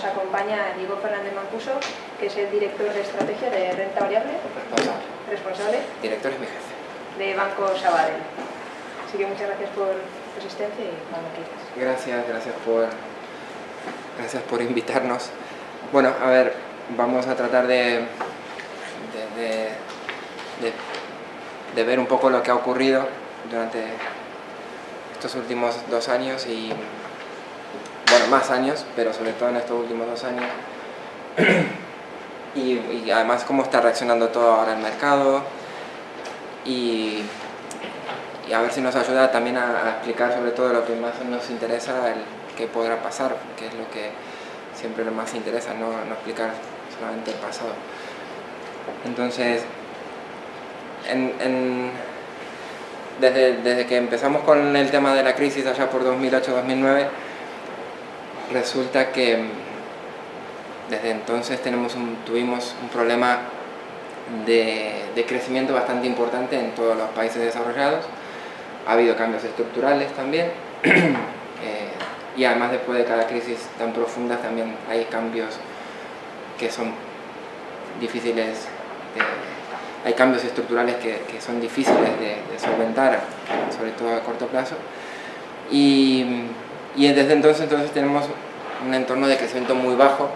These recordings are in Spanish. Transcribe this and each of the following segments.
Nos acompaña Diego Fernández Mancuso, que es el director de estrategia de renta variable. Responsable. Director es mi jefe. De Banco Sabadell. Así que muchas gracias por tu asistencia y cuando quieras. Gracias por invitarnos. Bueno, a ver, vamos a tratar de ver un poco lo que ha ocurrido durante estos últimos 2 años y, bueno, más años, pero sobre todo en estos últimos 2 años. Y además cómo está reaccionando todo ahora el mercado y a ver si nos ayuda también a explicar sobre todo lo que más nos interesa, el qué podrá pasar, que es lo que siempre lo más interesa, no explicar solamente el pasado. Entonces, desde que empezamos con el tema de la crisis allá por 2008-2009, resulta que desde entonces tuvimos un problema de crecimiento bastante importante en todos los países desarrollados. Ha habido cambios estructurales también y además después de cada crisis tan profunda también hay cambios que son difíciles, hay cambios estructurales que son difíciles de solventar, sobre todo a corto plazo, y desde entonces tenemos un entorno de crecimiento muy bajo,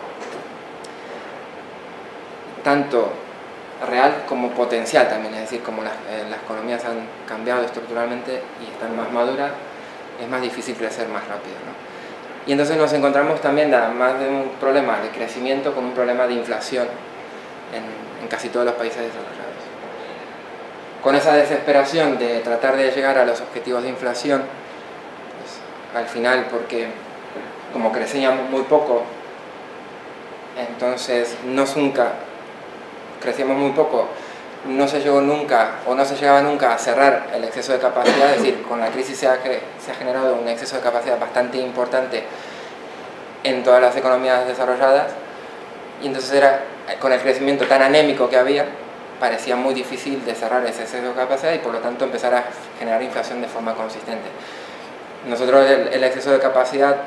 tanto real como potencial también, es decir, como las economías han cambiado estructuralmente y están más maduras, es más difícil crecer más rápido, ¿no? Y entonces nos encontramos también, además de un problema de crecimiento, con un problema de inflación en casi todos los países desarrollados. Con esa desesperación de tratar de llegar a los objetivos de inflación, pues, al final, porque como crecíamos muy poco, entonces crecíamos muy poco, no se llegaba nunca a cerrar el exceso de capacidad, es decir, con la crisis se ha generado un exceso de capacidad bastante importante en todas las economías desarrolladas, y entonces con el crecimiento tan anémico que había, parecía muy difícil de cerrar ese exceso de capacidad y por lo tanto empezar a generar inflación de forma consistente. Nosotros el exceso de capacidad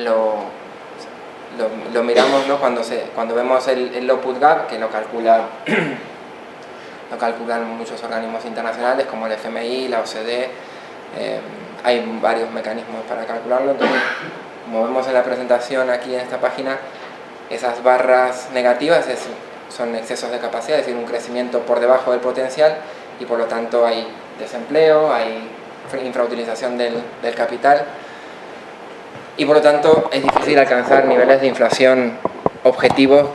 lo miramos, ¿no? cuando vemos el output gap, que lo calculan muchos organismos internacionales como el FMI, la OCDE, hay varios mecanismos para calcularlo. Entonces, como vemos en la presentación aquí en esta página, esas barras negativas son excesos de capacidad, es decir, un crecimiento por debajo del potencial, y por lo tanto hay desempleo, hay infrautilización del capital, y por lo tanto es difícil alcanzar niveles de inflación objetivos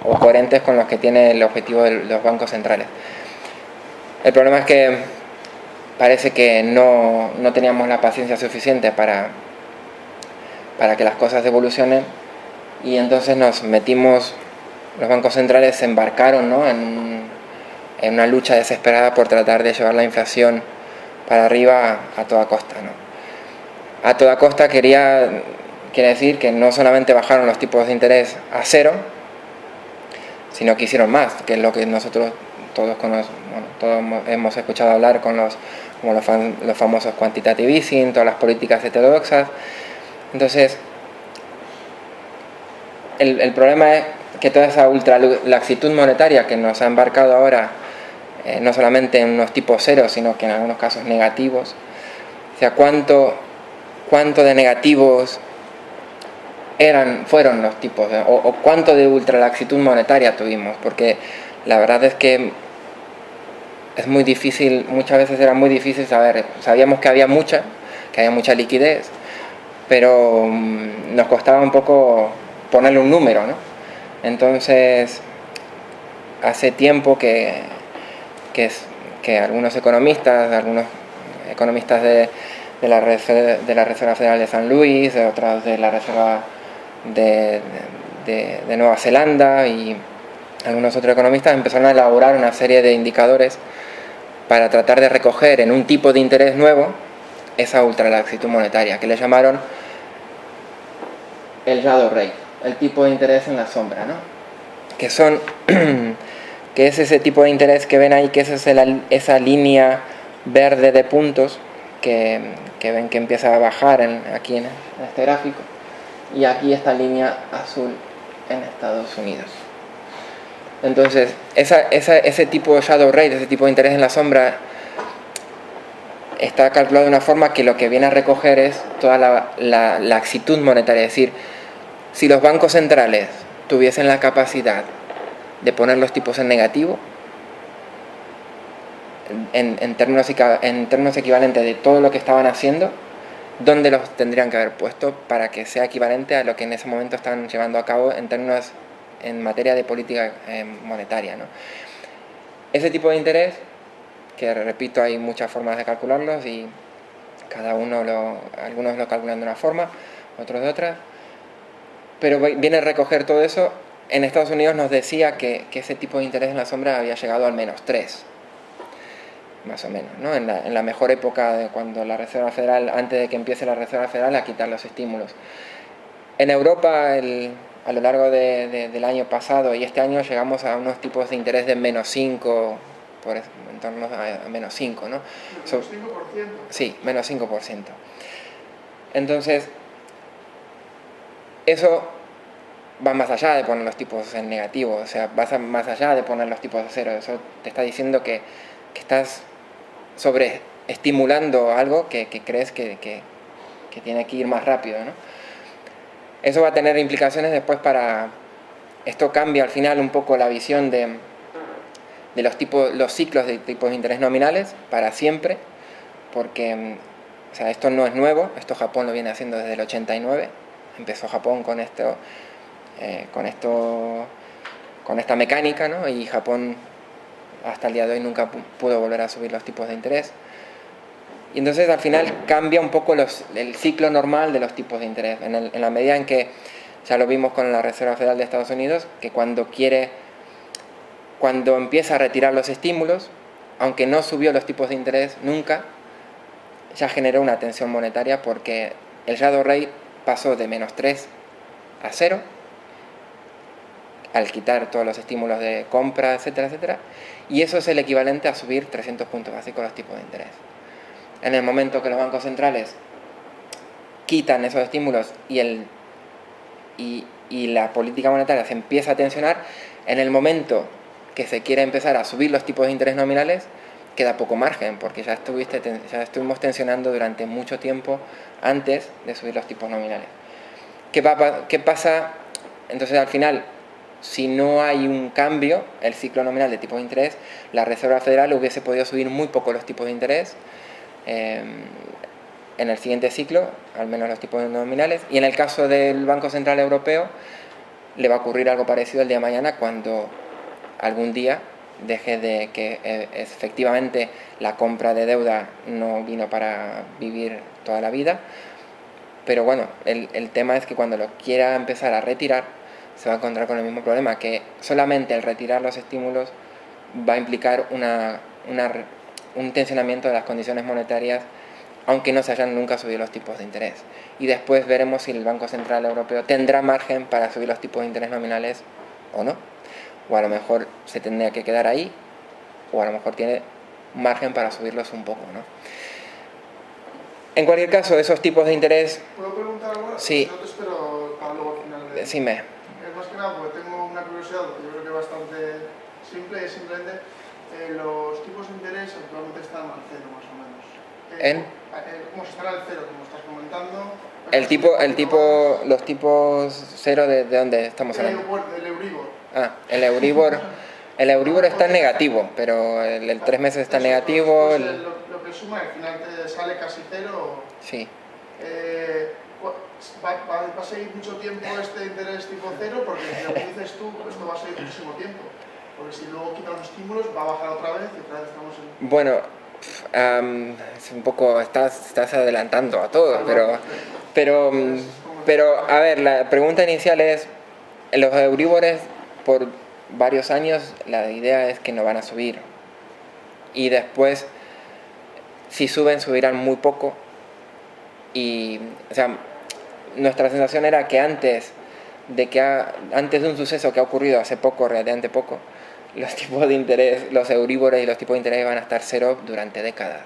o coherentes con los que tiene el objetivo de los bancos centrales. El problema es que parece que no teníamos la paciencia suficiente para que las cosas evolucionen, y entonces los bancos centrales se embarcaron, ¿no? en una lucha desesperada por tratar de llevar la inflación para arriba a toda costa, ¿no? A toda costa quiere decir que no solamente bajaron los tipos de interés a cero, sino que hicieron más, que es lo que nosotros todos hemos escuchado hablar como los famosos quantitative easing, todas las políticas heterodoxas. Entonces, el problema es que toda esa ultralaxitud monetaria que nos ha embarcado ahora, no solamente en unos tipos cero, sino que en algunos casos negativos, o sea, cuánto de negativos fueron los tipos, o cuánto de ultralaxitud monetaria tuvimos, porque la verdad es que es muy difícil, muchas veces era muy difícil saber. Sabíamos que había mucha liquidez, pero nos costaba un poco ponerle un número, ¿no? Entonces, hace tiempo que algunos economistas de la Reserva Federal de San Luis, otros de la Reserva de Nueva Zelanda y algunos otros economistas empezaron a elaborar una serie de indicadores para tratar de recoger en un tipo de interés nuevo esa ultralaxitud monetaria, que le llamaron el shadow rate, el tipo de interés en la sombra, ¿no? Que es ese tipo de interés que ven ahí, que es esa línea verde de puntos que ven que empieza a bajar aquí en este gráfico. y aquí esta línea azul en Estados Unidos. Entonces, ese tipo de shadow rate, ese tipo de interés en la sombra, está calculado de una forma que lo que viene a recoger es toda la laxitud monetaria. Es decir, si los bancos centrales tuviesen la capacidad de poner los tipos en negativo, en términos equivalentes de todo lo que estaban haciendo, ¿dónde los tendrían que haber puesto para que sea equivalente a lo que en ese momento están llevando a cabo en materia de política monetaria, ¿no? Ese tipo de interés, que repito, hay muchas formas de calcularlos y algunos lo calculan de una forma, otros de otra, pero viene a recoger todo eso. En Estados Unidos nos decía que ese tipo de interés en la sombra había llegado al -3, más o menos, ¿no? En la mejor época de cuando la Reserva Federal, antes de que empiece la Reserva Federal a quitar los estímulos. En Europa, a lo largo del año pasado y este año, llegamos a unos tipos de interés de -5, en torno a -5, ¿no? ¿5%? Sí, -5%. Entonces, eso va más allá de poner los tipos en negativo, o sea, va más allá de poner los tipos a cero. Eso te está diciendo que estás sobreestimulando algo que crees que tiene que ir más rápido, ¿no? Eso va a tener implicaciones después esto cambia al final un poco la visión de los ciclos de tipos de interés nominales para siempre, porque o sea, esto no es nuevo, esto Japón lo viene haciendo desde el 89, empezó Japón con esta mecánica, ¿no? Y Japón hasta el día de hoy nunca pudo volver a subir los tipos de interés. Y entonces al final cambia un poco el ciclo normal de los tipos de interés, en la medida en que, ya lo vimos con la Reserva Federal de Estados Unidos, que cuando empieza a retirar los estímulos, aunque no subió los tipos de interés nunca, ya generó una tensión monetaria porque el shadow rate pasó de -3 a 0 al quitar todos los estímulos de compra, etcétera, etcétera, y eso es el equivalente a subir 300 puntos básicos los tipos de interés. En el momento que los bancos centrales quitan esos estímulos y la política monetaria se empieza a tensionar, en el momento que se quiere empezar a subir los tipos de interés nominales, queda poco margen, porque ya estuvimos tensionando durante mucho tiempo antes de subir los tipos nominales. ¿Qué pasa? Entonces, al final, si no hay un cambio, el ciclo nominal de tipos de interés, la Reserva Federal hubiese podido subir muy poco los tipos de interés en el siguiente ciclo, al menos los tipos nominales, y en el caso del Banco Central Europeo le va a ocurrir algo parecido el día de mañana, cuando algún día deje de que efectivamente la compra de deuda no vino para vivir toda la vida, pero bueno, el tema es que cuando lo quiera empezar a retirar se va a encontrar con el mismo problema, que solamente el retirar los estímulos va a implicar un tensionamiento de las condiciones monetarias, aunque no se hayan nunca subido los tipos de interés. Y después veremos si el Banco Central Europeo tendrá margen para subir los tipos de interés nominales o no. O a lo mejor se tendría que quedar ahí, o a lo mejor tiene margen para subirlos un poco, ¿no? En cualquier caso, esos tipos de interés... ¿Puedo preguntar algo? Sí. No te espero para luego al final. Decime. Más que nada porque tengo una curiosidad, que yo creo que es bastante simple, y es simplemente los tipos de interés actualmente están al cero, más o menos. Como si están al cero, como estás comentando. Los tipos cero, ¿de dónde estamos hablando? El Euribor. El Euribor está en negativo, pero el 3 meses está en negativo. Pues lo que suma, al final te sale casi cero. Sí. ¿Va a seguir mucho tiempo este interés tipo cero? Porque como dices tú, esto va a seguir muchísimo tiempo. Porque si luego quitan los estímulos, va a bajar otra vez y otra vez estamos en... Bueno, es un poco... Estás adelantando a todo, pero a ver, la pregunta inicial es, los Euribores por varios años la idea es que no van a subir, y después si suben, subirán muy poco, y o sea, nuestra sensación era que antes de un suceso que ha ocurrido hace poco, relativamente poco, los tipos de interés, los Euribores y los tipos de interés van a estar cero durante décadas.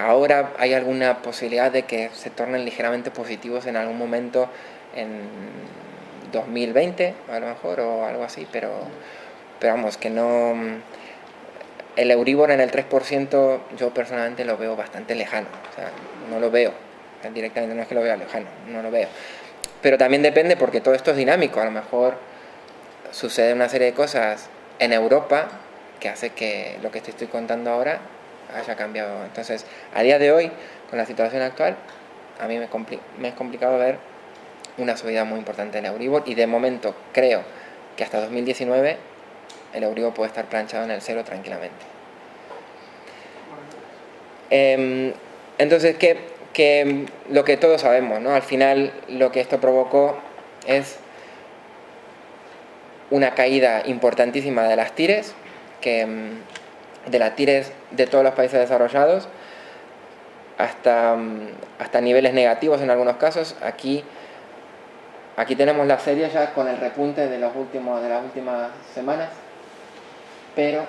Ahora hay alguna posibilidad de que se tornen ligeramente positivos en algún momento en 2020 a lo mejor o algo así, pero vamos, que no... El Euribor en el 3% yo personalmente lo veo bastante lejano, o sea, no lo veo directamente, no es que lo vea lejano, no lo veo. Pero también depende porque todo esto es dinámico, a lo mejor sucede una serie de cosas en Europa que hace que lo que te estoy contando ahora haya cambiado. Entonces, a día de hoy, con la situación actual, a mí me es complicado ver una subida muy importante en Euribor y de momento creo que hasta 2019 el Euribor puede estar planchado en el 0 tranquilamente. Entonces, que lo que todos sabemos, ¿no? Al final lo que esto provocó es una caída importantísima de las TIRES, de las TIRES de todos los países desarrollados, hasta niveles negativos en algunos casos. Aquí tenemos la serie ya con el repunte de las últimas semanas, pero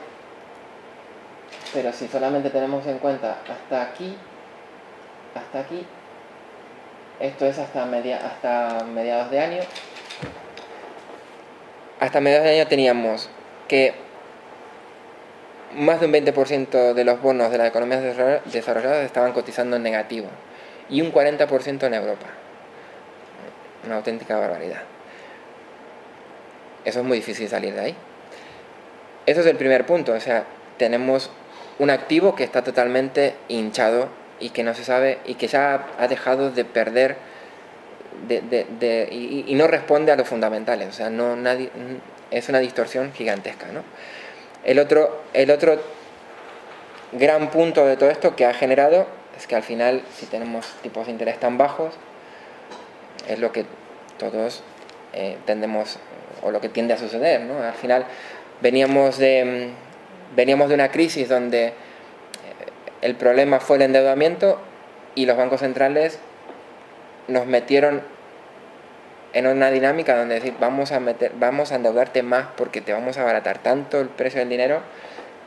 si solamente tenemos en cuenta hasta aquí, esto es hasta mediados de año. Hasta mediados de año teníamos que más de un 20% de los bonos de las economías desarrolladas estaban cotizando en negativo y un 40% en Europa. Una auténtica barbaridad. Eso es muy difícil salir de ahí. Eso es el primer punto, o sea, tenemos un activo que está totalmente hinchado y que no se sabe y que ya ha dejado de perder y no responde a los fundamentales, o sea, es una distorsión gigantesca, ¿no? El otro gran punto de todo esto que ha generado es que al final, si tenemos tipos de interés tan bajos, es lo que todos tendemos, o lo que tiende a suceder, ¿no? Al final veníamos de una crisis donde el problema fue el endeudamiento y los bancos centrales nos metieron en una dinámica donde decir vamos a endeudarte más porque te vamos a abaratar tanto el precio del dinero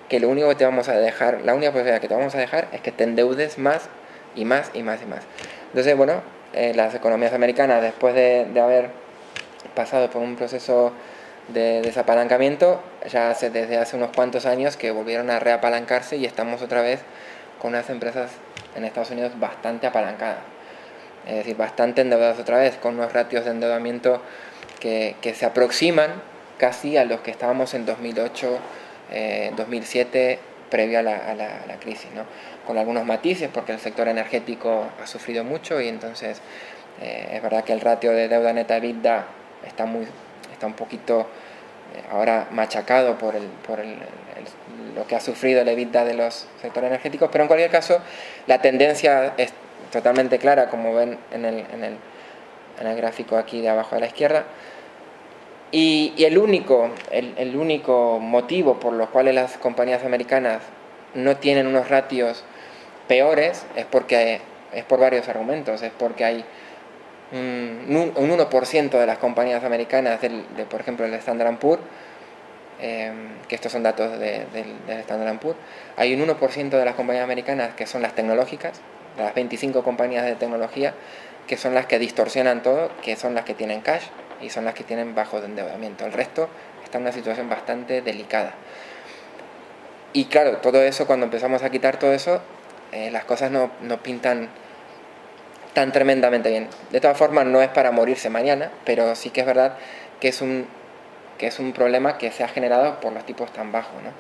que lo único que te vamos a dejar, la única posibilidad que te vamos a dejar es que te endeudes más y más y más y más. Entonces, bueno, las economías americanas, después de haber pasado por un proceso de desapalancamiento, ya desde hace unos cuantos años que volvieron a reapalancarse y estamos otra vez con unas empresas en Estados Unidos bastante apalancadas. Es decir, bastante endeudadas otra vez, con unos ratios de endeudamiento que se aproximan casi a los que estábamos en 2008, 2007, previo a la crisis, ¿no? Con algunos matices, porque el sector energético ha sufrido mucho y entonces es verdad que el ratio de deuda neta EBITDA está un poquito ahora machacado por lo que ha sufrido el EBITDA de los sectores energéticos, pero en cualquier caso la tendencia es totalmente clara, como ven en el gráfico aquí de abajo a la izquierda, y el único motivo por los cuales las compañías americanas no tienen unos ratios peores es por varios argumentos. Es porque hay un 1% de las compañías americanas, por ejemplo el Standard & Poor's, que estos son datos del Standard & Poor's, hay un 1% de las compañías americanas que son las tecnológicas, las 25 compañías de tecnología, que son las que distorsionan todo, que son las que tienen cash y son las que tienen bajo de endeudamiento. El resto está en una situación bastante delicada. Y claro, todo eso, cuando empezamos a quitar todo eso, las cosas no pintan tan tremendamente bien. De todas formas, no es para morirse mañana, pero sí que es verdad que es un problema que se ha generado por los tipos tan bajos, ¿no?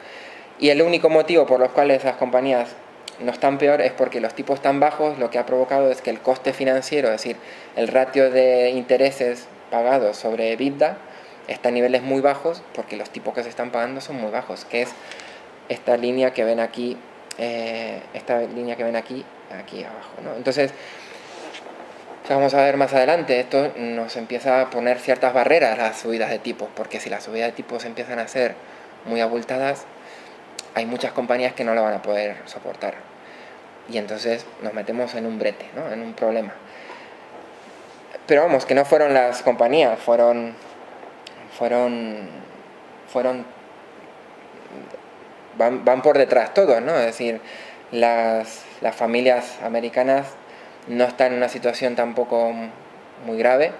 Y el único motivo por los cuales esas compañías no están peor es porque los tipos tan bajos lo que ha provocado es que el coste financiero, es decir, el ratio de intereses pagados sobre EBITDA, está a niveles muy bajos porque los tipos que se están pagando son muy bajos, que es esta línea que ven aquí, aquí abajo, ¿no? Entonces, ya vamos a ver más adelante, esto nos empieza a poner ciertas barreras a las subidas de tipos, porque si las subidas de tipos empiezan a ser muy abultadas, hay muchas compañías que no lo van a poder soportar. Y entonces nos metemos en un brete, ¿no? En un problema. Pero vamos, que no fueron las compañías, van por detrás todos, ¿no? Es decir, las familias americanas no están en una situación tampoco muy grave,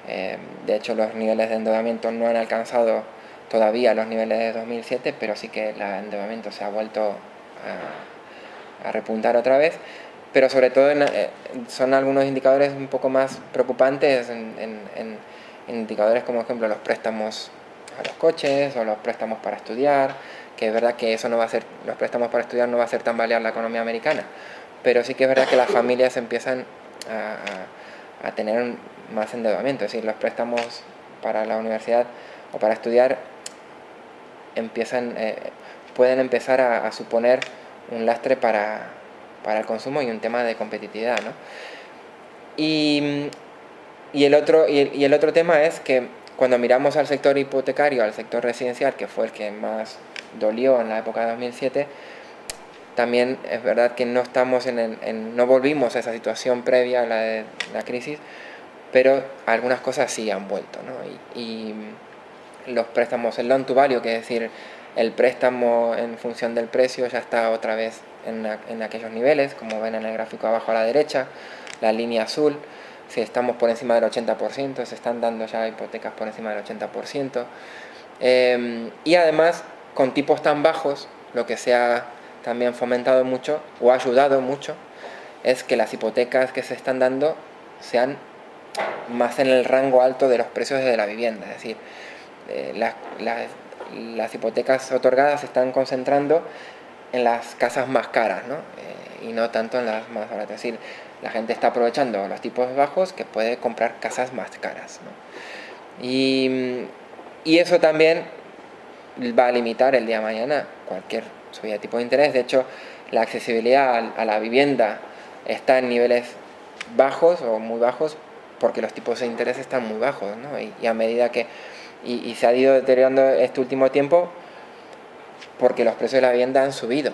De hecho, los niveles de endeudamiento no han alcanzado todavía los niveles de 2007, pero sí que el endeudamiento se ha vuelto a repuntar otra vez. Pero sobre todo son algunos indicadores un poco más preocupantes en indicadores como, por ejemplo, los préstamos a los coches o los préstamos para estudiar, que es verdad que eso no va a ser, los préstamos para estudiar no va a hacer tambalear la economía americana, pero sí que es verdad que las familias empiezan a tener más endeudamiento, es decir, los préstamos para la universidad o para estudiar pueden empezar a suponer un lastre para el consumo y un tema de competitividad, ¿no? Y el otro tema es que cuando miramos al sector hipotecario, al sector residencial, que fue el que más dolió en la época de 2007, también es verdad que no estamos no volvimos a esa situación previa a la de la crisis, pero algunas cosas sí han vuelto, ¿no? Y los préstamos, el loan to value, que es decir, el préstamo en función del precio, ya está otra vez en aquellos niveles, como ven en el gráfico abajo a la derecha, la línea azul. Si estamos por encima del 80%, se están dando ya hipotecas por encima del 80%. Y además, con tipos tan bajos, lo que se ha también fomentado mucho, o ha ayudado mucho, es que las hipotecas que se están dando sean más en el rango alto de los precios de la vivienda. Es decir, las hipotecas otorgadas se están concentrando en las casas más caras, ¿no? Y no tanto en las más baratas. Es decir, la gente está aprovechando los tipos bajos que puede comprar casas más caras, ¿no? Y eso también va a limitar el día de mañana cualquier subida de tipo de interés. De hecho, la accesibilidad a la vivienda está en niveles bajos o muy bajos porque los tipos de interés están muy bajos, ¿no? Y a medida que y se ha ido deteriorando este último tiempo porque los precios de la vivienda han subido,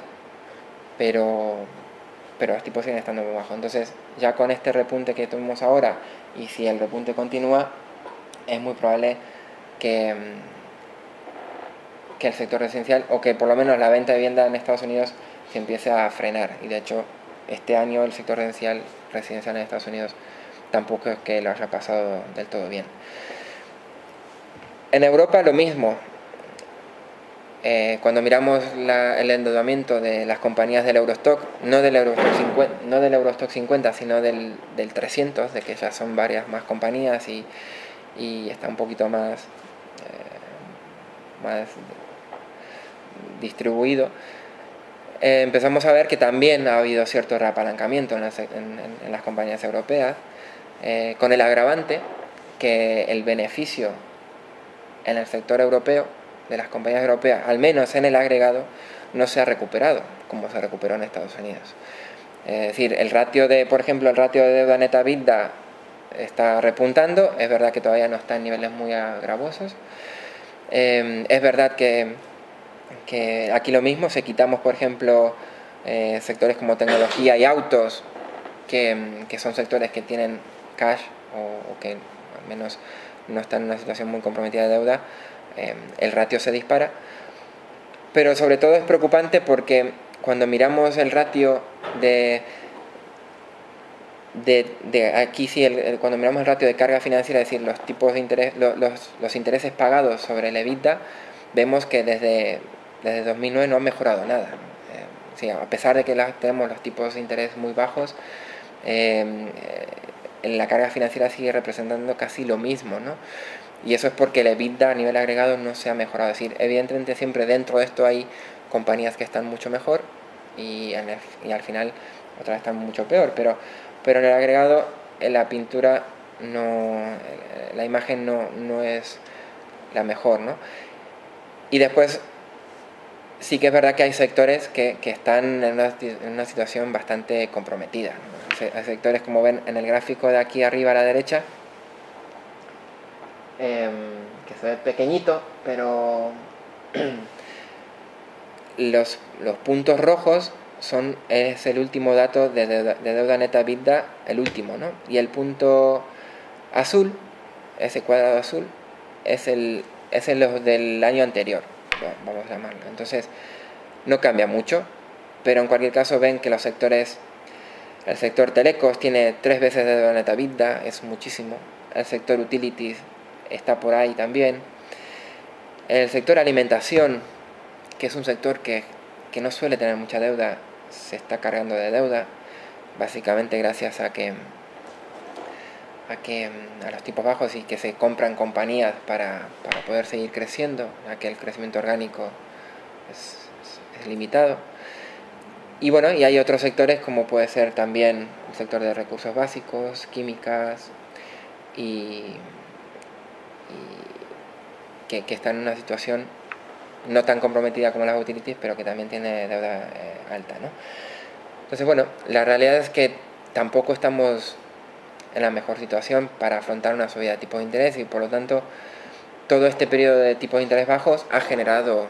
pero los tipos siguen estando muy bajos. Entonces, ya con este repunte que tuvimos ahora, y si el repunte continúa, es muy probable que el sector residencial, o que por lo menos la venta de vivienda en Estados Unidos se empiece a frenar. Y de hecho, este año el sector residencial en Estados Unidos tampoco es que lo haya pasado del todo bien. En Europa lo mismo. Cuando miramos el endeudamiento de las compañías del Eurostock, no del Eurostock 50, sino del 300, de que ya son varias más compañías y está un poquito más distribuido, empezamos a ver que también ha habido cierto reapalancamiento en las compañías europeas, con el agravante que el beneficio en el sector europeo de las compañías europeas, al menos en el agregado, no se ha recuperado como se recuperó en Estados Unidos. Es decir, por ejemplo, el ratio de deuda neta EBITDA está repuntando. Es verdad que todavía no está en niveles muy gravosos. Es verdad que aquí lo mismo, si quitamos, por ejemplo, sectores como tecnología y autos, que son sectores que tienen cash o que al menos no están en una situación muy comprometida de deuda, el ratio se dispara. Pero sobre todo es preocupante porque cuando miramos el ratio aquí sí, cuando miramos el ratio de carga financiera, es decir, los tipos de interés, los intereses pagados sobre el EBITDA, vemos que desde 2009 no ha mejorado nada. Sí, a pesar de que tenemos los tipos de interés muy bajos, la carga financiera sigue representando casi lo mismo, ¿no? Y eso es porque el EBITDA a nivel agregado no se ha mejorado. Es decir, evidentemente siempre dentro de esto hay compañías que están mucho mejor y al final otras están mucho peor, pero en el agregado la pintura la imagen no es la mejor, ¿no? Y después sí que es verdad que hay sectores que están en una situación bastante comprometida, ¿no? Hay sectores, como ven en el gráfico de aquí arriba a la derecha, que se ve pequeñito, pero los puntos rojos es el último dato de deuda neta EBITDA, el último, ¿no? Y el punto azul, ese cuadrado azul, es el del año anterior, vamos a llamarlo. Entonces no cambia mucho, pero en cualquier caso ven que el sector telecos tiene 3 veces de deuda neta EBITDA, es muchísimo. el sector utilities está por ahí también. El sector alimentación, que es un sector que no suele tener mucha deuda, se está cargando de deuda, básicamente gracias a los tipos bajos y que se compran compañías para poder seguir creciendo, ya que el crecimiento orgánico es limitado. Y bueno, y hay otros sectores como puede ser también el sector de recursos básicos, químicas, y que está en una situación no tan comprometida como las utilities, pero que también tiene deuda alta, ¿no? Entonces, bueno, la realidad es que tampoco estamos en la mejor situación para afrontar una subida de tipos de interés, y por lo tanto todo este periodo de tipos de interés bajos ha generado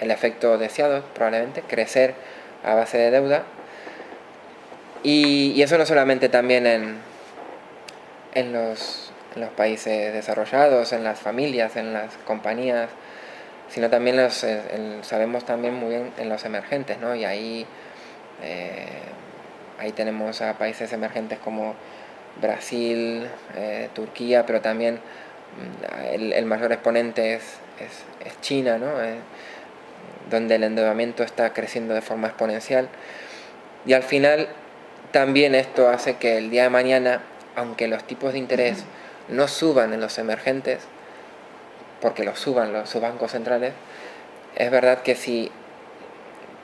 el efecto deseado, probablemente, crecer a base de deuda, y eso no solamente también en los países desarrollados, en las familias, en las compañías, sino también sabemos también muy bien en los emergentes, ¿no? Y ahí tenemos a países emergentes como Brasil, Turquía, pero también el mayor exponente es China, ¿no? Donde el endeudamiento está creciendo de forma exponencial. Y al final también esto hace que el día de mañana, aunque los tipos de interés no suban en los emergentes, porque los suban sus bancos centrales, es verdad que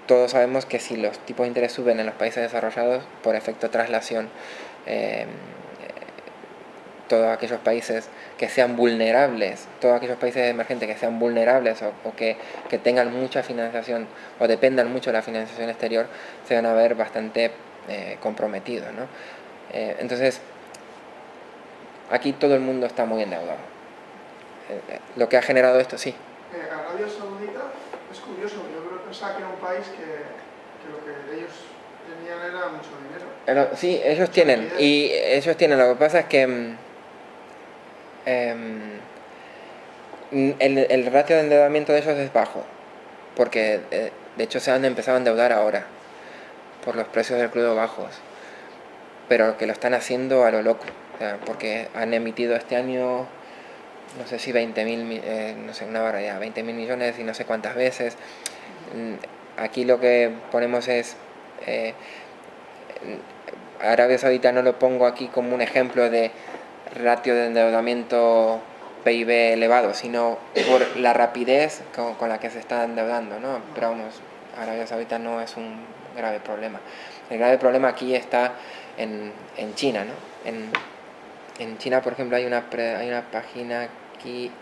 todos sabemos que si los tipos de interés suben en los países desarrollados, por efecto traslación, todos aquellos países que sean vulnerables, todos aquellos países emergentes que sean vulnerables o que tengan mucha financiación o dependan mucho de la financiación exterior, se van a ver bastante comprometidos, ¿no? Entonces, aquí todo el mundo está muy endeudado. Lo que ha generado esto, sí. Arabia Saudita es curioso, yo creo que pensaba que era un país que lo que ellos tenían era mucho dinero. Sí, ellos tienen, lo que pasa es que el ratio de endeudamiento de ellos es bajo, porque de hecho se han empezado a endeudar ahora por los precios del crudo bajos, pero que lo están haciendo a lo loco, o sea, porque han emitido este año, no sé si 20.000, no sé, una barbaridad, 20.000 millones y no sé cuántas veces. Aquí lo que ponemos es Arabia Saudita, no lo pongo aquí como un ejemplo de ratio de endeudamiento PIB elevado, sino por la rapidez con la que se está endeudando, ¿no? Pero vamos, Arabia Saudita no es un grave problema. El grave problema aquí está en China, ¿no? En China, por ejemplo, hay una página aquí.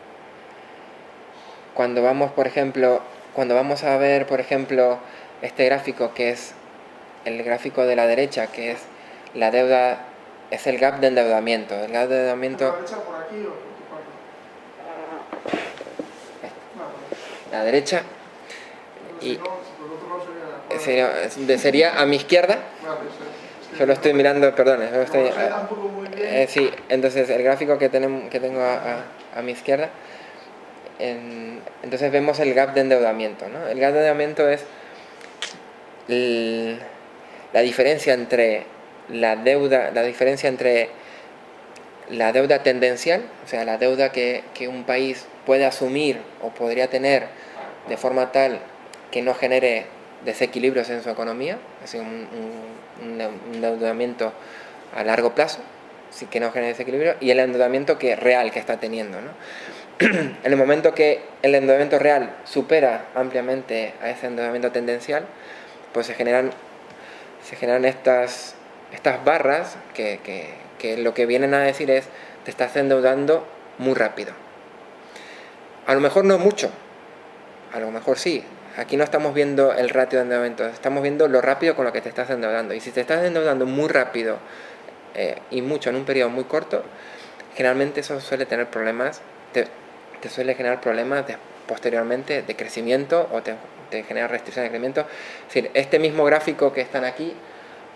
Cuando vamos a ver, por ejemplo, este gráfico, que es el gráfico de la derecha, que es la deuda, es el gap de endeudamiento. El gap de endeudamiento. ¿La derecha por aquí o por tu parte? La derecha. Y sería a mi izquierda. Yo lo estoy mirando, perdón. Sí, entonces el gráfico que tengo a mi izquierda. Entonces vemos el gap de endeudamiento, ¿no? El gap de endeudamiento es la diferencia entre la deuda tendencial, o sea, la deuda que un país puede asumir o podría tener de forma tal que no genere desequilibrios en su economía, es decir, un endeudamiento a largo plazo, sí, que no genere desequilibrio, y el endeudamiento real que está teniendo, ¿no? En el momento que el endeudamiento real supera ampliamente a ese endeudamiento tendencial, pues se generan estas barras que lo que vienen a decir es: te estás endeudando muy rápido. A lo mejor no mucho, a lo mejor sí. Aquí no estamos viendo el ratio de endeudamiento, estamos viendo lo rápido con lo que te estás endeudando. Y si te estás endeudando muy rápido y mucho en un periodo muy corto, generalmente eso suele tener problemas, te suele generar problemas posteriormente de crecimiento, o te genera restricciones de crecimiento. Es decir, este mismo gráfico que están aquí,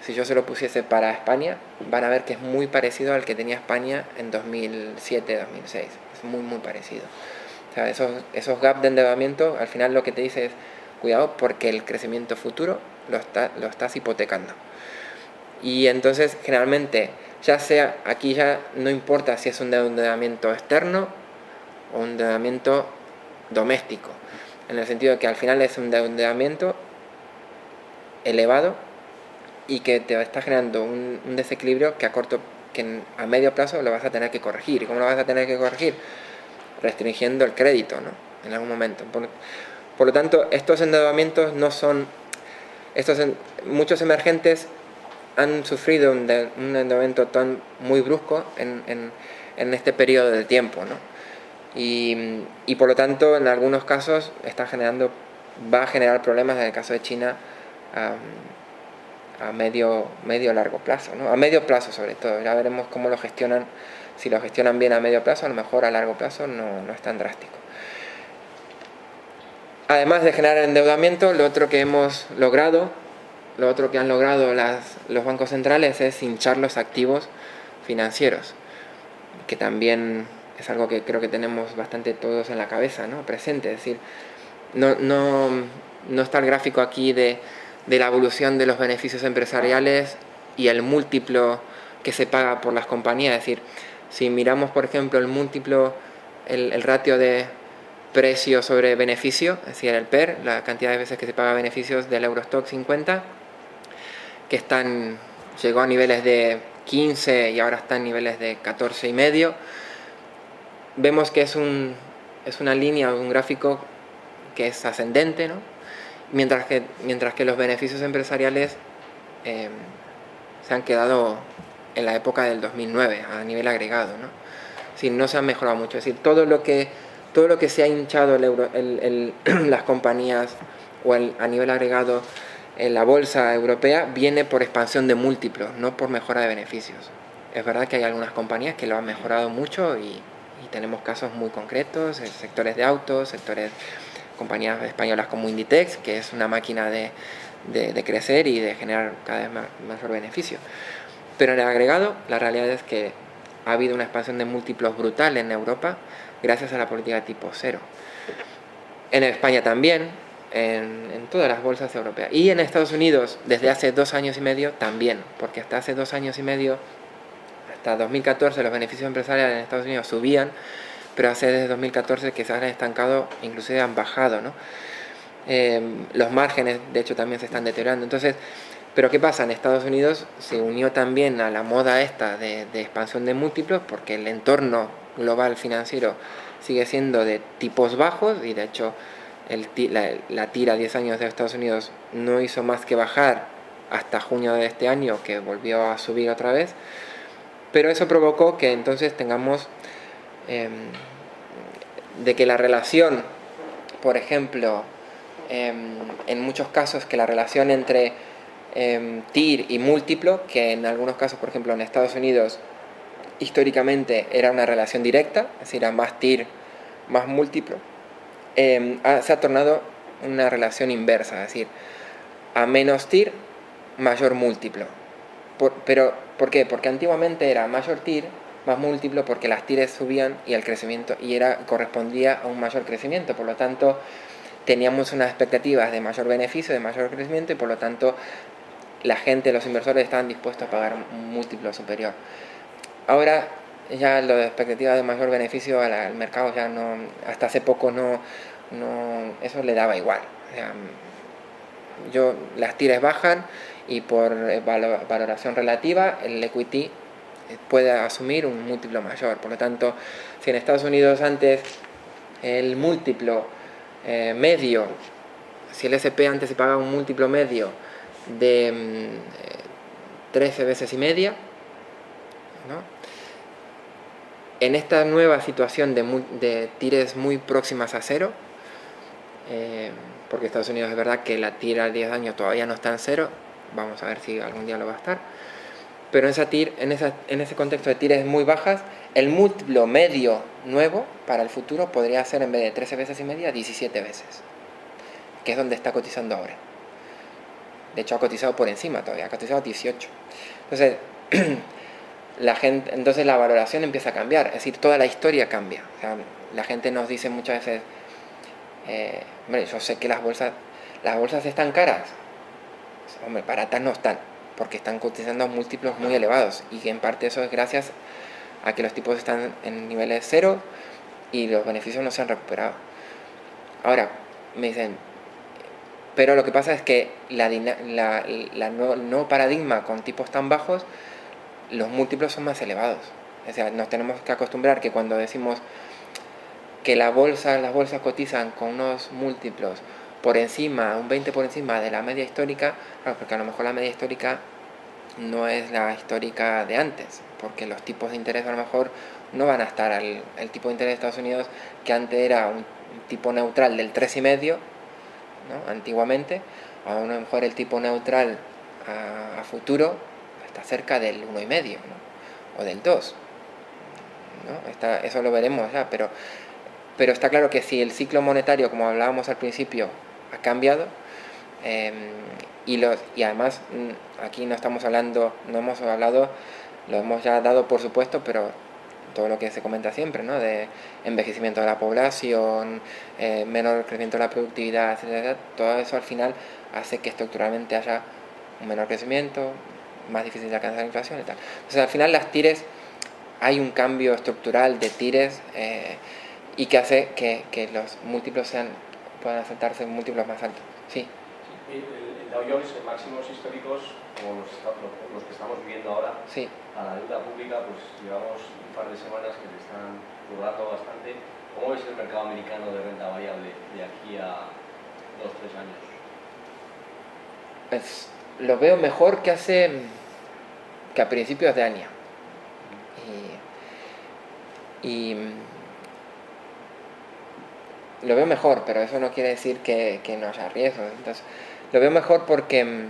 si yo se lo pusiese para España, van a ver que es muy parecido al que tenía España en 2007, 2006. Es muy, muy parecido. O sea, esos gaps de endeudamiento, al final lo que te dice es: cuidado, porque el crecimiento futuro lo estás hipotecando. Y entonces, generalmente, ya sea, aquí ya no importa si es un endeudamiento externo o un endeudamiento doméstico, en el sentido de que al final es un endeudamiento elevado y que te está generando un desequilibrio que a medio plazo lo vas a tener que corregir. ¿Y cómo lo vas a tener que corregir? Restringiendo el crédito, ¿no? En algún momento. Por lo tanto, estos endeudamientos no son... muchos emergentes han sufrido un endeudamiento tan muy brusco en este periodo de tiempo, ¿no? Y por lo tanto, en algunos casos va a generar problemas, en el caso de China, a medio largo plazo, ¿no? A medio plazo sobre todo. Ya veremos cómo lo gestionan. Si lo gestionan bien a medio plazo, a lo mejor a largo plazo no es tan drástico. Además de generar endeudamiento, lo otro que han logrado los bancos centrales es hinchar los activos financieros, que también es algo que creo que tenemos bastante todos en la cabeza, ¿no? Presente. Es decir, no está el gráfico aquí de la evolución de los beneficios empresariales y el múltiplo que se paga por las compañías. Es decir, si miramos, por ejemplo, el múltiplo, el ratio de precio sobre beneficio, es decir, el PER, la cantidad de veces que se paga beneficios del Eurostock 50, que llegó a niveles de 15 y ahora está en niveles de 14,5, vemos que es una línea, un gráfico que es ascendente, ¿no? Mientras que los beneficios empresariales se han quedado en la época del 2009 a nivel agregado, ¿no? Es decir, no se han mejorado mucho. Es decir, todo lo que se ha hinchado las compañías o a nivel agregado en la bolsa europea viene por expansión de múltiplos, no por mejora de beneficios. Es verdad que hay algunas compañías que lo han mejorado mucho y tenemos casos muy concretos, sectores de autos, compañías españolas como Inditex, que es una máquina de crecer y de generar cada vez mayor beneficio. Pero en el agregado, la realidad es que ha habido una expansión de múltiplos brutal en Europa gracias a la política tipo cero. En España también, en todas las bolsas europeas. Y en Estados Unidos, desde hace 2 años y medio, también, porque hasta hace 2 años y medio, hasta 2014, los beneficios empresariales en Estados Unidos subían, pero desde 2014 que se han estancado, inclusive han bajado, ¿no? Los márgenes, de hecho, también se están deteriorando. Entonces, ¿pero qué pasa? En Estados Unidos se unió también a la moda esta de expansión de múltiplos, porque el entorno global financiero sigue siendo de tipos bajos, y de hecho la tira a 10 años de Estados Unidos no hizo más que bajar hasta junio de este año, que volvió a subir otra vez. Pero eso provocó que entonces tengamos de que la relación, por ejemplo, en muchos casos, que la relación entre TIR y múltiplo, que en algunos casos, por ejemplo, en Estados Unidos, históricamente era una relación directa, es decir, a más TIR, más múltiplo, se ha tornado una relación inversa, es decir, a menos TIR, mayor múltiplo. ¿Pero por qué? Porque antiguamente era mayor TIR, más múltiplo, porque las TIRs subían y el crecimiento correspondía a un mayor crecimiento. Por lo tanto, teníamos unas expectativas de mayor beneficio, de mayor crecimiento, y por lo tanto la gente, los inversores, estaban dispuestos a pagar un múltiplo superior. Ahora ya las expectativas de mayor beneficio al mercado ya no, hasta hace poco no eso le daba igual. O sea, las TIRs bajan y por valoración relativa el equity puede asumir un múltiplo mayor. Por lo tanto, si en Estados Unidos antes el múltiplo medio, si el S&P antes se pagaba un múltiplo medio de 13 veces y media, ¿no? En esta nueva situación de TIRs muy próximas a cero, porque Estados Unidos es verdad que la TIR a 10 años todavía no está en cero, vamos a ver si algún día lo va a estar, pero en ese contexto de TIRs muy bajas, el múltiplo medio nuevo para el futuro podría ser, en vez de 13 veces y media, 17 veces, que es donde está cotizando ahora. De hecho, ha cotizado por encima todavía, ha cotizado 18. Entonces, entonces la valoración empieza a cambiar, es decir, toda la historia cambia. O sea, la gente nos dice muchas veces, hombre, yo sé que las bolsas están caras. Hombre, baratas no están. porque están cotizando múltiplos muy elevados, y que en parte eso es gracias a que los tipos están en niveles cero y los beneficios no se han recuperado. Ahora, me dicen, pero lo que pasa es que la no paradigma con tipos tan bajos, los múltiplos son más elevados. O sea, nos tenemos que acostumbrar que cuando decimos que las bolsas cotizan con unos múltiplos por encima, un 20 por encima de la media histórica, claro, porque a lo mejor la media histórica no es la histórica de antes, porque los tipos de interés a lo mejor no van a estar el tipo de interés de Estados Unidos, que antes era un tipo neutral del 3,5, ¿no? Antiguamente, a lo mejor el tipo neutral a futuro está cerca del 1,5, ¿no? O del 2, ¿no? Eso lo veremos ya, pero está claro que si el ciclo monetario, como hablábamos al principio, ha cambiado, y además aquí no hemos hablado, lo hemos ya dado por supuesto, pero todo lo que se comenta siempre, ¿no? De envejecimiento de la población, menor crecimiento de la productividad, etcétera, todo eso al final hace que estructuralmente haya un menor crecimiento, más difícil de alcanzar la inflación y tal. Entonces al final las TIRES, hay un cambio estructural de TIRES, y que hace que los múltiplos puedan aceptarse en múltiplos más altos. Sí. El Dow Jones en máximos históricos, como los que estamos viviendo ahora, sí. A la deuda pública, pues llevamos un par de semanas que le están currando bastante. ¿Cómo ves el mercado americano de renta variable de aquí a 2-3 años? Pues lo veo mejor que a principios de año. Y lo veo mejor, pero eso no quiere decir que no haya riesgos. Entonces, lo veo mejor porque,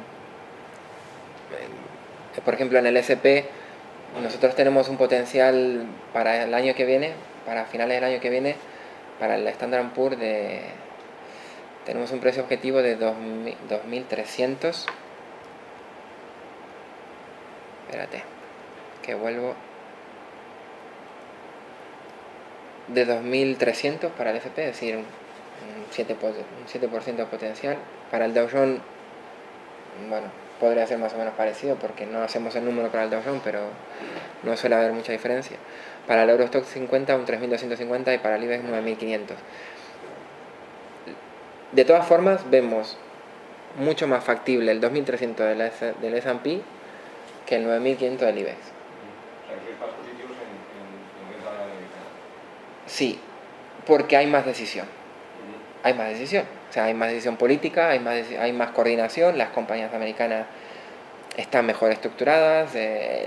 por ejemplo, en el S&P nosotros tenemos un potencial para el año que viene, para finales del año que viene, para el Standard & Poor's tenemos un precio objetivo de 2.300. Espérate, que vuelvo. De 2.300 para el S&P, es decir, un 7% de potencial. Para el Dow Jones, bueno, podría ser más o menos parecido porque no hacemos el número para el Dow Jones, pero no suele haber mucha diferencia. Para el Eurostock 50, un 3.250, y para el IBEX 9.500. De todas formas, vemos mucho más factible el 2.300 del S&P que el 9.500 del IBEX. Sí, porque hay más decisión. Hay más decisión. O sea, hay más decisión política, hay más coordinación, las compañías americanas están mejor estructuradas,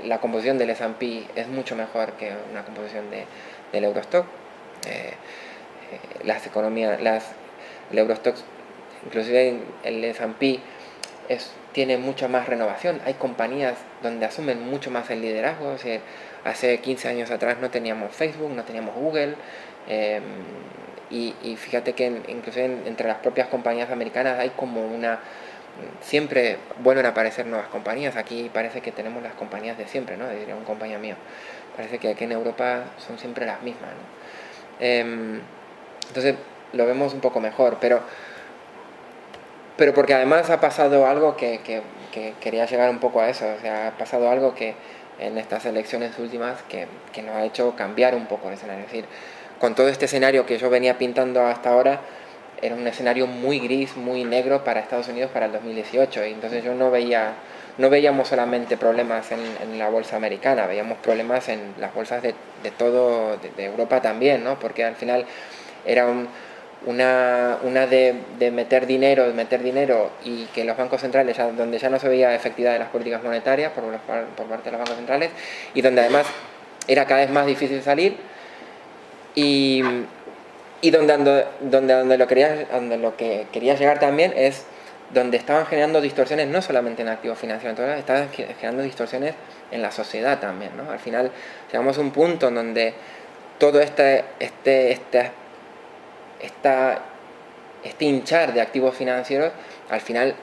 la composición del S&P es mucho mejor que una composición del Eurostock. El Eurostock, inclusive el S&P, tiene mucha más renovación. Hay compañías donde asumen mucho más el liderazgo. O sea, hace 15 años atrás no teníamos Facebook, no teníamos Google, y fíjate que inclusive entre las propias compañías americanas hay como siempre vuelven a aparecer nuevas compañías. Aquí parece que tenemos las compañías de siempre, ¿no? Diría un compañero mío. Parece que aquí en Europa son siempre las mismas, ¿no? Entonces lo vemos un poco mejor, pero porque además ha pasado algo que quería llegar un poco a eso. O sea, ha pasado algo que en estas elecciones últimas que nos ha hecho cambiar un poco el escenario. Es decir, con todo este escenario que yo venía pintando hasta ahora, era un escenario muy gris, muy negro para Estados Unidos para el 2018, y entonces yo no veíamos solamente problemas en la bolsa americana, veíamos problemas en las bolsas de Europa también, ¿no? Porque al final era una de meter dinero y que los bancos centrales, donde ya no se veía efectividad de las políticas monetarias por parte de los bancos centrales, y donde además era cada vez más difícil salir, y donde lo que quería llegar también es donde estaban generando distorsiones no solamente en activos financieros, entonces estaban generando distorsiones en la sociedad también, ¿no? Al final llegamos a un punto en donde todo este hinchar de activos financieros, al final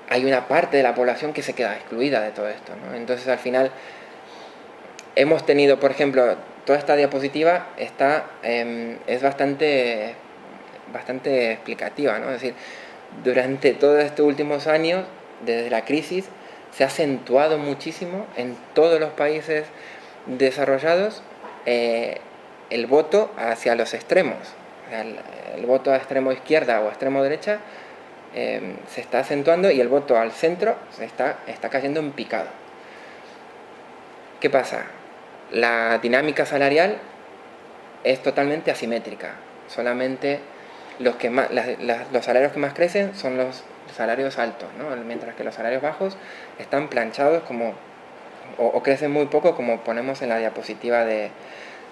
hay una parte de la población que se queda excluida de todo esto, ¿no? Entonces al final hemos tenido, por ejemplo, toda esta diapositiva es bastante explicativa, ¿no? Es decir, durante todos estos últimos años, desde la crisis, se ha acentuado muchísimo en todos los países desarrollados el voto hacia los extremos. O sea, el voto a extremo izquierda o extremo derecha se está acentuando y el voto al centro está cayendo en picado. ¿Qué pasa? La dinámica salarial es totalmente asimétrica. Solamente los salarios que más crecen son los salarios altos, ¿no? Mientras que los salarios bajos están planchados o crecen muy poco, como ponemos en la diapositiva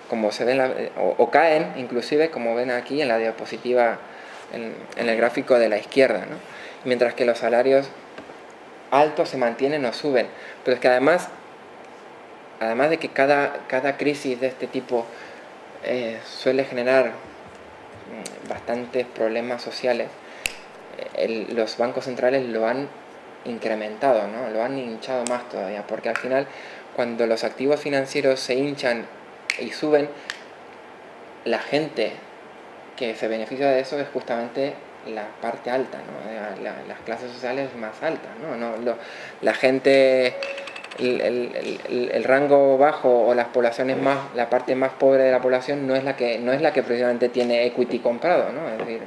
como se ve o caen inclusive, como ven aquí en la diapositiva en el gráfico de la izquierda, ¿no? Mientras que los salarios altos se mantienen o suben. Pero es que además de que cada crisis de este tipo suele generar bastantes problemas sociales, los bancos centrales lo han incrementado, ¿no? Lo han hinchado más todavía, porque al final, cuando los activos financieros se hinchan y suben, la gente que se beneficia de eso es justamente la parte alta, ¿no? Las clases sociales más altas, ¿no? La gente, el rango bajo o las poblaciones la parte más pobre de la población no es la que precisamente tiene equity comprado, ¿no? Es decir,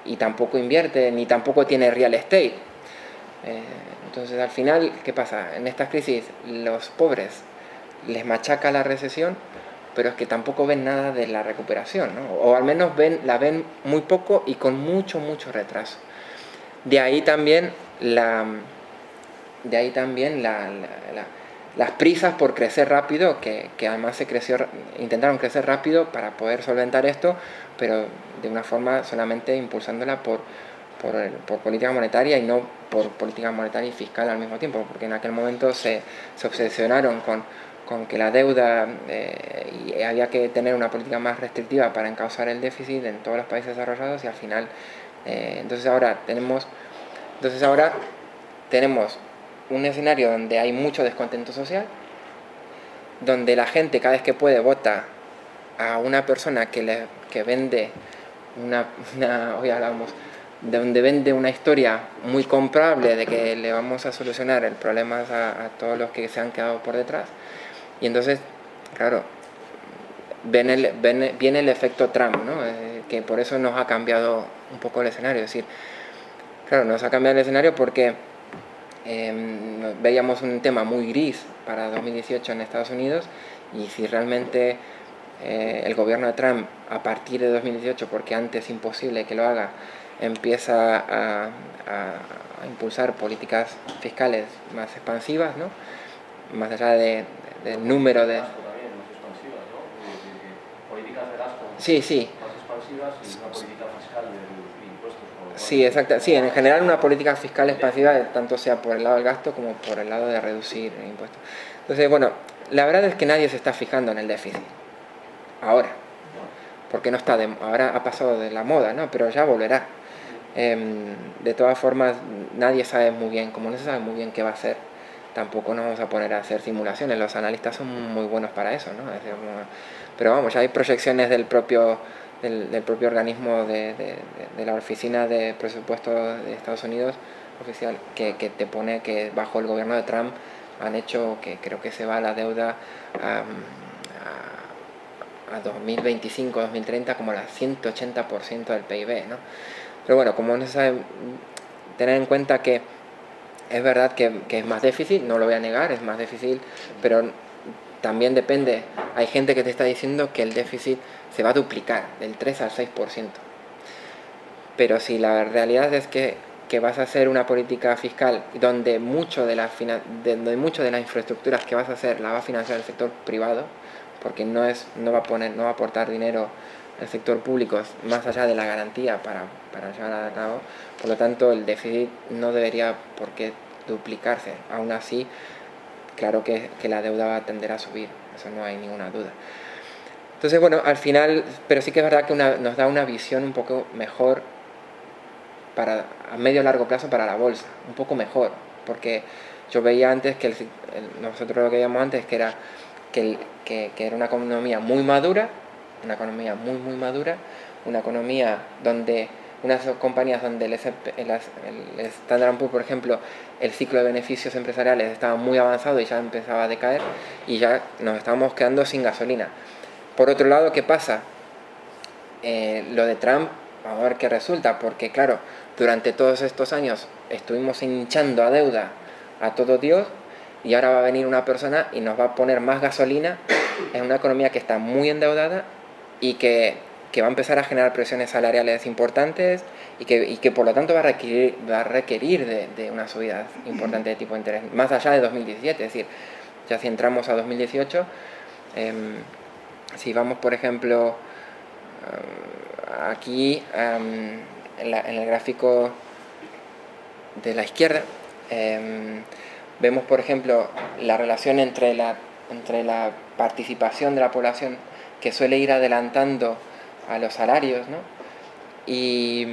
y tampoco invierte ni tampoco tiene real estate. Entonces, al final, ¿qué pasa? En estas crisis, los pobres les machaca la recesión, pero es que tampoco ven nada de la recuperación, ¿no? O al menos la ven muy poco y con mucho retraso. De ahí también las prisas por crecer rápido, que además intentaron crecer rápido para poder solventar esto, pero de una forma solamente impulsándola por política monetaria y no por política monetaria y fiscal al mismo tiempo, porque en aquel momento se obsesionaron con que la deuda y había que tener una política más restrictiva para encauzar el déficit en todos los países desarrollados, y al final entonces ahora tenemos un escenario donde hay mucho descontento social, donde la gente cada vez que puede vota a una persona que vende hoy hablamos, donde vende una historia muy comprable de que le vamos a solucionar el problema a todos los que se han quedado por detrás. Y entonces, claro, viene el efecto Trump, ¿no? Que por eso nos ha cambiado un poco el escenario. Es decir, claro, nos ha cambiado el escenario porque veíamos un tema muy gris para 2018 en Estados Unidos, y si realmente el gobierno de Trump, a partir de 2018, porque antes imposible que lo haga, empieza a impulsar políticas fiscales más expansivas, ¿no? Más allá del número de... Gasto también, más expansivas, ¿no? Políticas de gasto Sí. más expansivas y una política fiscal de impuestos. Sí, exacto. Sí, en general una política fiscal expansiva, tanto sea por el lado del gasto como por el lado de reducir impuestos. Entonces, bueno, la verdad es que nadie se está fijando en el déficit ahora, porque ahora ha pasado de la moda, ¿no? Pero ya volverá. De todas formas, nadie sabe muy bien, como no se sabe muy bien qué va a hacer, tampoco nos vamos a poner a hacer simulaciones. Los analistas son muy buenos para eso, ¿no? Es decir, pero vamos, ya hay proyecciones del propio organismo de la Oficina de Presupuesto de Estados Unidos oficial, que te pone que bajo el gobierno de Trump han hecho que creo que se va la deuda a 2025, 2030 como al 180% del PIB, ¿no? Pero bueno, como no se sabe, tener en cuenta que es verdad que es más difícil, no lo voy a negar, es más difícil, pero también depende. Hay gente que te está diciendo que el déficit se va a duplicar del 3 al 6%. Pero si la realidad es que vas a hacer una política fiscal donde mucho de las infraestructuras que vas a hacer la va a financiar el sector privado, porque no va a aportar dinero el sector público más allá de la garantía para llevar a cabo, por lo tanto el déficit no debería por qué duplicarse. Aún así, claro que la deuda va a tender a subir, eso no hay ninguna duda. Entonces, bueno, al final, pero sí que es verdad que nos da una visión un poco mejor a medio largo plazo para la bolsa, un poco mejor, porque yo veía antes que nosotros lo que veíamos antes que era que era una economía muy madura, una economía muy madura, una economía donde unas compañías donde el Standard & Poor's, por ejemplo, el ciclo de beneficios empresariales estaba muy avanzado y ya empezaba a decaer y ya nos estábamos quedando sin gasolina. Por otro lado, ¿qué pasa? Lo de Trump, vamos a ver qué resulta, porque claro, durante todos estos años estuvimos hinchando a deuda a todo Dios y ahora va a venir una persona y nos va a poner más gasolina en una economía que está muy endeudada y que va a empezar a generar presiones salariales importantes y que por lo tanto va a requerir de una subida importante de tipo de interés, más allá de 2017, es decir, ya si entramos a 2018, si vamos por ejemplo aquí en el gráfico de la izquierda, vemos por ejemplo la relación entre la participación de la población que suele ir adelantando a los salarios, ¿no? Y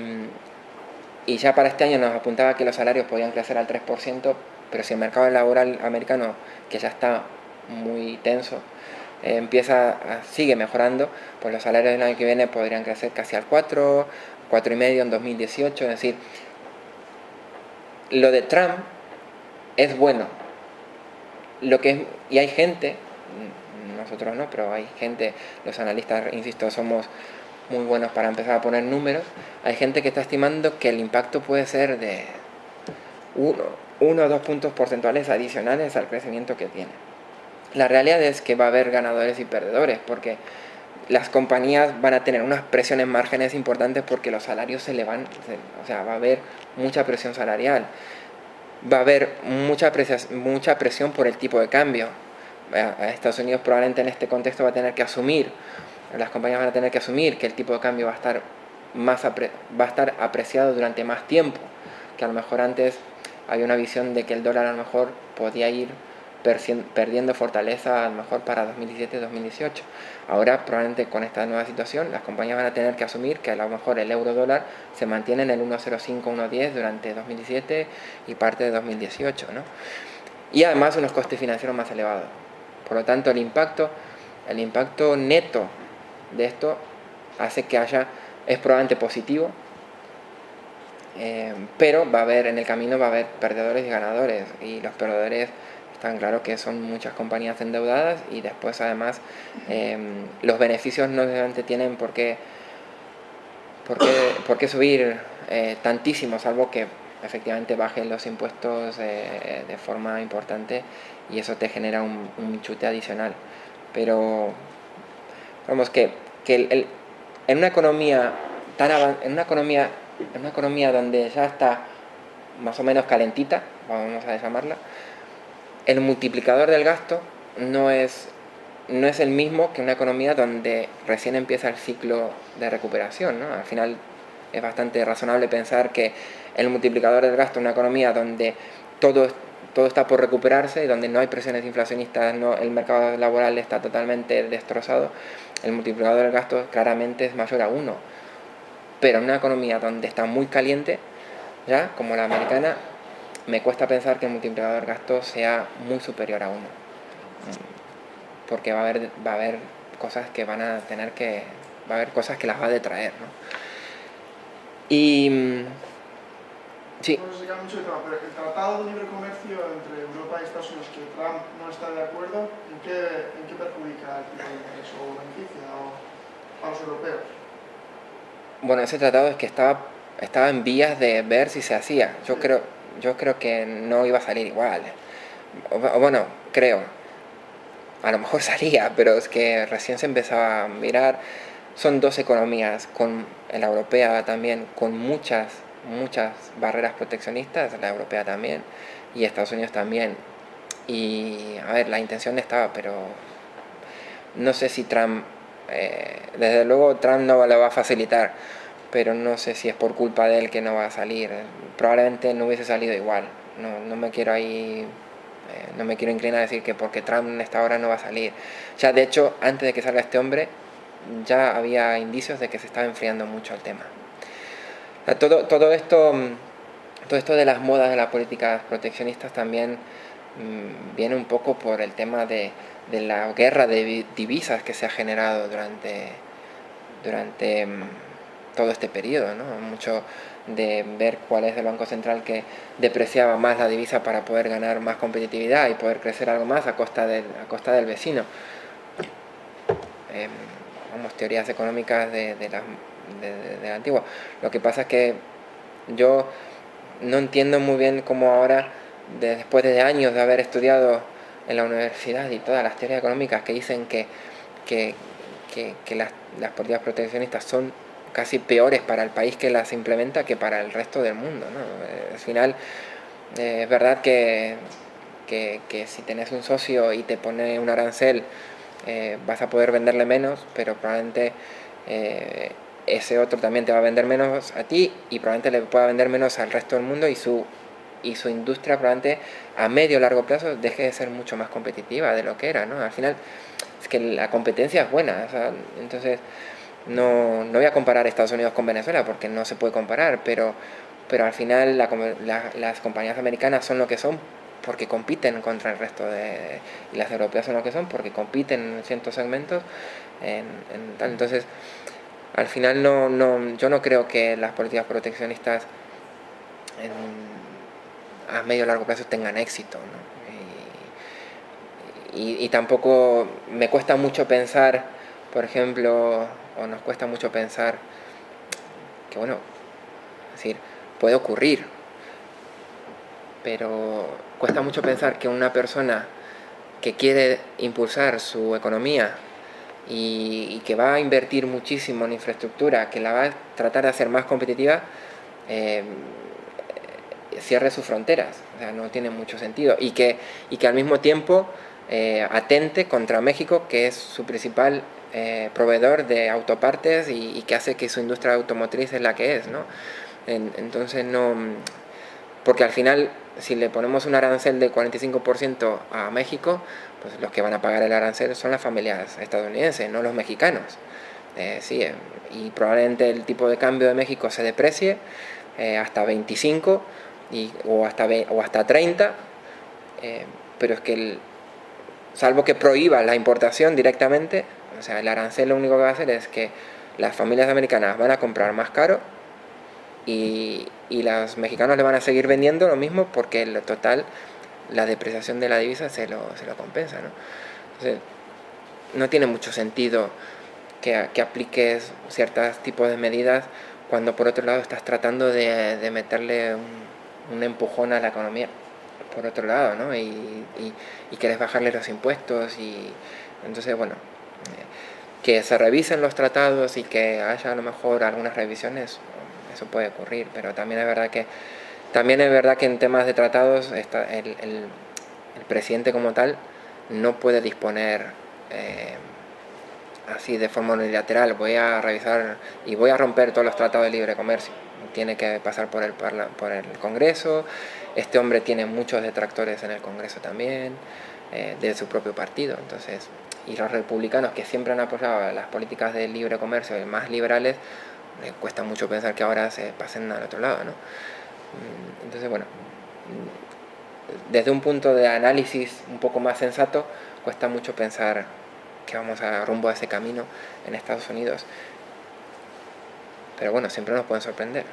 ya para este año nos apuntaba que los salarios podían crecer al 3%, pero si el mercado laboral americano, que ya está muy tenso, sigue mejorando, pues los salarios del año que viene podrían crecer casi al 4, 4,5 en 2018, es decir, lo de Trump es bueno. Y hay gente, nosotros no, pero hay gente, los analistas, insisto, somos muy buenos para empezar a poner números, hay gente que está estimando que el impacto puede ser de 1 o 2 puntos porcentuales adicionales al crecimiento que tiene. La realidad es que va a haber ganadores y perdedores, porque las compañías van a tener unas presiones márgenes importantes porque los salarios se le van, o sea, va a haber mucha presión salarial, va a haber mucha presión por el tipo de cambio. Estados Unidos probablemente en este contexto va a tener que asumir, las compañías van a tener que asumir que el tipo de cambio va a estar apreciado durante más tiempo, que a lo mejor antes había una visión de que el dólar a lo mejor podía ir perdiendo fortaleza a lo mejor para 2017-2018. Ahora probablemente con esta nueva situación las compañías van a tener que asumir que a lo mejor el euro dólar se mantiene en el 1,05-1,10 durante 2017 y parte de 2018, ¿no? Y además unos costes financieros más elevados. Por lo tanto el impacto neto de esto hace que es probablemente positivo, pero en el camino va a haber perdedores y ganadores, y los perdedores están claro que son muchas compañías endeudadas, y después además los beneficios no solamente tienen por qué subir tantísimo, salvo que efectivamente bajen los impuestos de forma importante, y eso te genera un chute adicional. Pero vamos que en una economía donde ya está más o menos calentita, vamos a llamarla, el multiplicador del gasto no es el mismo que una economía donde recién empieza el ciclo de recuperación, ¿no? Al final es bastante razonable pensar que el multiplicador del gasto en una economía donde todo está por recuperarse y donde no hay presiones inflacionistas, el mercado laboral está totalmente destrozado, el multiplicador del gasto claramente es mayor a 1. Pero en una economía donde está muy caliente, ya como la americana, me cuesta pensar que el multiplicador del gasto sea muy superior a 1. Porque va a haber cosas que va a haber cosas que las va a detraer, ¿no? Y sí. No sé si mucho el tema, pero el Tratado de Libre Comercio entre Europa y Estados Unidos, que Trump no está de acuerdo, ¿en qué perjudica el tipo de interés o beneficia a los europeos? Bueno, ese tratado es que estaba en vías de ver si se hacía. Yo creo que no iba a salir igual. Bueno, creo. A lo mejor salía, pero es que recién se empezaba a mirar. Son dos economías, con la europea también, con muchas barreras proteccionistas, la europea también, y Estados Unidos también. Y, a ver, la intención estaba, pero no sé si Trump, desde luego Trump no lo va a facilitar, pero no sé si es por culpa de él que no va a salir. Probablemente no hubiese salido igual. No me quiero inclinar a decir que porque Trump en esta hora no va a salir. Ya, de hecho, antes de que salga este hombre, ya había indicios de que se estaba enfriando mucho el tema. Todo esto de las modas de las políticas proteccionistas también viene un poco por el tema de la guerra de divisas que se ha generado durante todo este periodo, ¿no? Mucho de ver cuál es el Banco Central que depreciaba más la divisa para poder ganar más competitividad y poder crecer algo más a costa del vecino. Teorías económicas de la antigua. Lo que pasa es que yo no entiendo muy bien cómo ahora, después de años de haber estudiado en la universidad y todas las teorías económicas que dicen que las políticas proteccionistas son casi peores para el país que las implementa que para el resto del mundo, ¿no? Al final es verdad que si tenés un socio y te pone un arancel, vas a poder venderle menos, pero probablemente ese otro también te va a vender menos a ti y probablemente le pueda vender menos al resto del mundo y su industria probablemente a medio o largo plazo deje de ser mucho más competitiva de lo que era, ¿no? Al final es que la competencia es buena, o sea, entonces no voy a comparar Estados Unidos con Venezuela porque no se puede comparar, pero al final las compañías americanas son lo que son porque compiten contra el resto y las europeas son lo que son porque compiten en ciertos segmentos tal. Entonces al final yo no creo que las políticas proteccionistas a medio o largo plazo tengan éxito, ¿no? Y tampoco me cuesta mucho pensar, por ejemplo, o nos cuesta mucho pensar que, bueno, es decir, puede ocurrir, pero cuesta mucho pensar que una persona que quiere impulsar su economía y que va a invertir muchísimo en infraestructura, que la va a tratar de hacer más competitiva, cierre sus fronteras. O sea, no tiene mucho sentido. Y que al mismo tiempo atente contra México, que es su principal proveedor de autopartes y que hace que su industria automotriz es la que es, ¿no? Entonces no... Porque al final, si le ponemos un arancel del 45% a México, pues los que van a pagar el arancel son las familias estadounidenses, no los mexicanos. Y probablemente el tipo de cambio de México se deprecie hasta 25 o hasta 30, pero es que salvo que prohíba la importación directamente, o sea, el arancel lo único que va a hacer es que las familias americanas van a comprar más caro y los mexicanos le van a seguir vendiendo lo mismo porque el total, la depreciación de la divisa se lo compensa, ¿no? Entonces, no tiene mucho sentido que apliques ciertos tipos de medidas cuando por otro lado estás tratando de meterle un empujón a la economía por otro lado, ¿no? Y quieres bajarle los impuestos y entonces, bueno, que se revisen los tratados y que haya a lo mejor algunas revisiones, eso puede ocurrir, pero también es verdad que en temas de tratados el presidente como tal no puede disponer así de forma unilateral, voy a revisar y voy a romper todos los tratados de libre comercio. Tiene que pasar por el Congreso. Este hombre tiene muchos detractores en el Congreso también, de su propio partido. Entonces, y los republicanos que siempre han apoyado las políticas de libre comercio y más liberales, les cuesta mucho pensar que ahora se pasen al otro lado, ¿no? Entonces, bueno, desde un punto de análisis un poco más sensato, cuesta mucho pensar que vamos a rumbo a ese camino en Estados Unidos. Pero bueno, siempre nos pueden sorprender.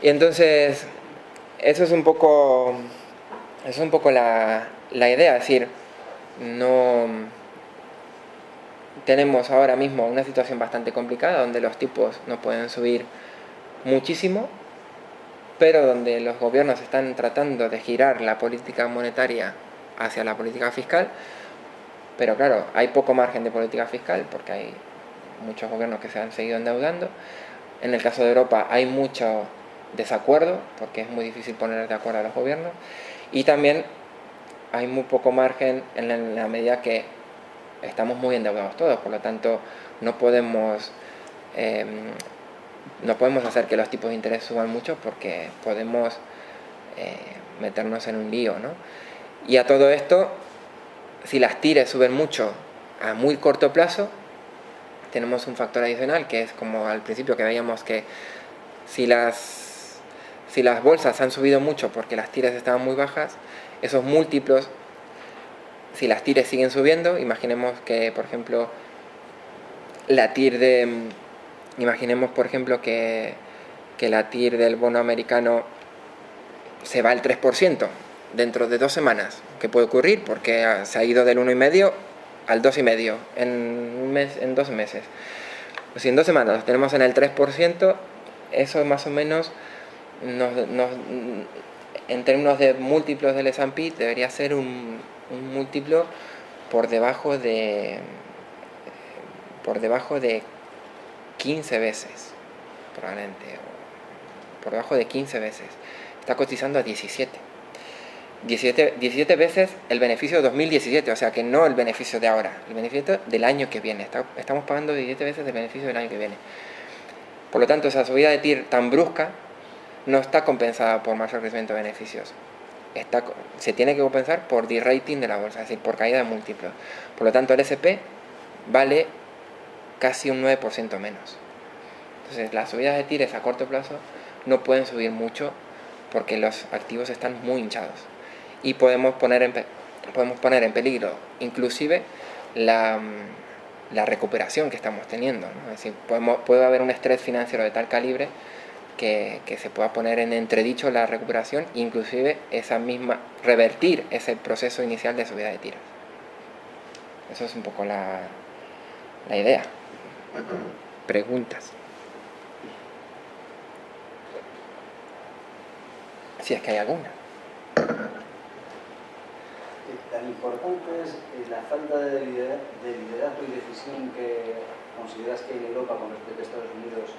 Y entonces, eso es un poco la idea, es decir, no tenemos ahora mismo una situación bastante complicada donde los tipos no pueden subir muchísimo, pero donde los gobiernos están tratando de girar la política monetaria hacia la política fiscal, pero claro, hay poco margen de política fiscal porque hay muchos gobiernos que se han seguido endeudando. En el caso de Europa hay mucho desacuerdo porque es muy difícil poner de acuerdo a los gobiernos y también hay muy poco margen en la medida que estamos muy endeudados todos, por lo tanto no podemos hacer que los tipos de interés suban mucho porque podemos meternos en un lío, ¿no? Y a todo esto, si las TIRES suben mucho a muy corto plazo, tenemos un factor adicional que es como al principio que veíamos que si las bolsas han subido mucho porque las TIRES estaban muy bajas, esos múltiplos, si las TIRES siguen subiendo, imaginemos que por ejemplo la TIR imaginemos, por ejemplo, que la TIR del bono americano se va al 3% dentro de 2 semanas. ¿Qué puede ocurrir? Porque se ha ido del 1,5 al 2,5 en 2 meses. Si en 2 semanas lo tenemos en el 3%, eso más o menos en términos de múltiplos del S&P debería ser un múltiplo por debajo de 15 veces, probablemente, por debajo de 15 veces. Está cotizando a 17 veces el beneficio de 2017, o sea que no el beneficio de ahora, el beneficio del año que viene. Estamos pagando 17 veces el beneficio del año que viene. Por lo tanto, esa subida de TIR tan brusca no está compensada por mayor crecimiento de beneficios. Se tiene que compensar por derating de la bolsa, es decir, por caída de múltiplos. Por lo tanto, el S&P vale casi un 9% menos. Entonces, las subidas de TIRs a corto plazo no pueden subir mucho porque los activos están muy hinchados. Y podemos poner en peligro inclusive la recuperación que estamos teniendo, ¿no? Es decir, puede haber un estrés financiero de tal calibre que se pueda poner en entredicho la recuperación e inclusive revertir ese proceso inicial de subida de tiras. Eso es un poco la idea. Preguntas. Si es que hay alguna. Tan importante es la falta de liderazgo y decisión que consideras que hay en Europa con respecto a Estados Unidos,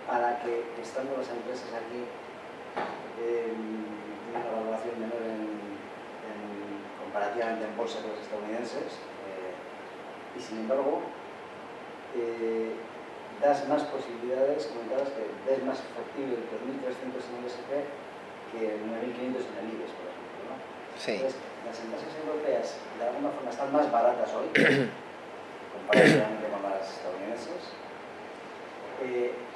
a la que, estando las empresas aquí, tienen una valoración menor comparativamente en bolsa que los estadounidenses, y sin embargo das más posibilidades, comentabas que ves más factible el 2.300 en el S&P que el 9.500 en el IBEX, por ejemplo, ¿no? Sí. Entonces, las empresas europeas de alguna forma están más baratas hoy comparativamente con las estadounidenses.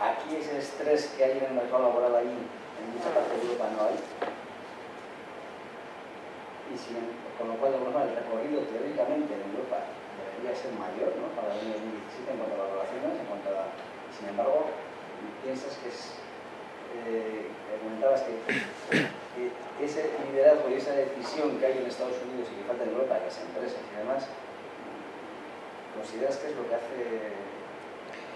Aquí ese estrés que hay en el mercado laboral allí, en mucha parte de Europa no hay. Con lo cual, de alguna forma, el recorrido teóricamente en Europa debería ser mayor, ¿no? Para el año 2017 en cuanto a valoraciones, sin embargo, piensas que comentabas que ese liderazgo y esa decisión que hay en Estados Unidos y que falta en Europa, en las empresas y demás, ¿consideras que es lo que hace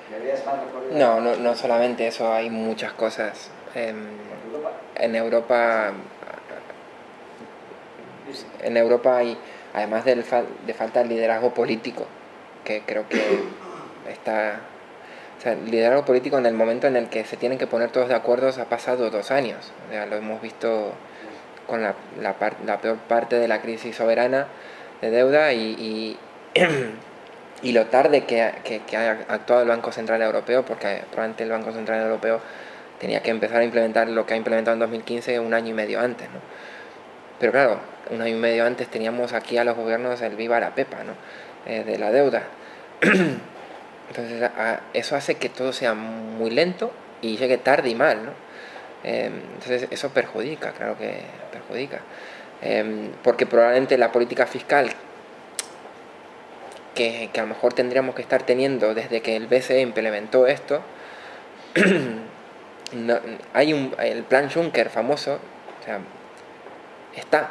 que veas más recorrido? No solamente eso, hay muchas cosas. En Europa hay, además de falta de liderazgo político, que creo que está... O sea, liderazgo político en el momento en el que se tienen que poner todos de acuerdo ha pasado 2 años. O sea, lo hemos visto con la peor parte de la crisis soberana de deuda y lo tarde que ha actuado el Banco Central Europeo, porque probablemente el Banco Central Europeo tenía que empezar a implementar lo que ha implementado en 2015 un año y medio antes, ¿no? Pero claro, un año y medio antes teníamos aquí a los gobiernos el viva la pepa, ¿no? De la deuda. Entonces eso hace que todo sea muy lento y llegue tarde y mal, ¿no? Entonces eso perjudica, claro que perjudica. Porque probablemente la política fiscal que a lo mejor tendríamos que estar teniendo desde que el BCE implementó esto, el plan Juncker famoso, o sea, está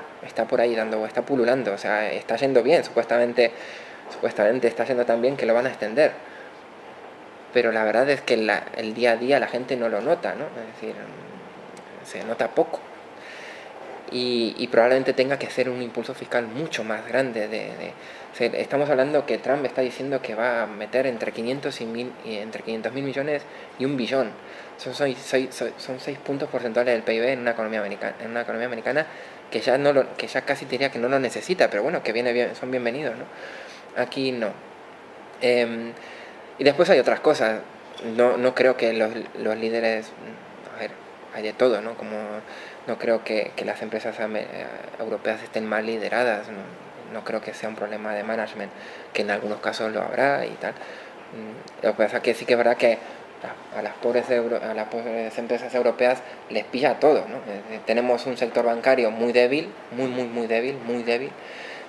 por ahí está pululando, o sea, está yendo bien, supuestamente está yendo tan bien que lo van a extender. Pero la verdad es que el día a día la gente no lo nota, ¿no? Es decir, se nota poco. Y probablemente tenga que hacer un impulso fiscal mucho más grande. Estamos hablando que Trump está diciendo que va a meter entre 500.000 millones y 1 billón. Son 6 puntos porcentuales del PIB en una economía americana que ya casi diría que no lo necesita, pero bueno, que viene bien, son bienvenidos, ¿no? Aquí no. Y después hay otras cosas. No creo que los líderes... A ver, hay de todo, ¿no? Como no creo que las empresas europeas estén mal lideradas. No creo que sea un problema de management, que en algunos casos lo habrá y tal. Lo que pasa es que sí que es verdad que a las pobres empresas europeas les pilla todo, ¿no? Tenemos un sector bancario muy débil, muy débil,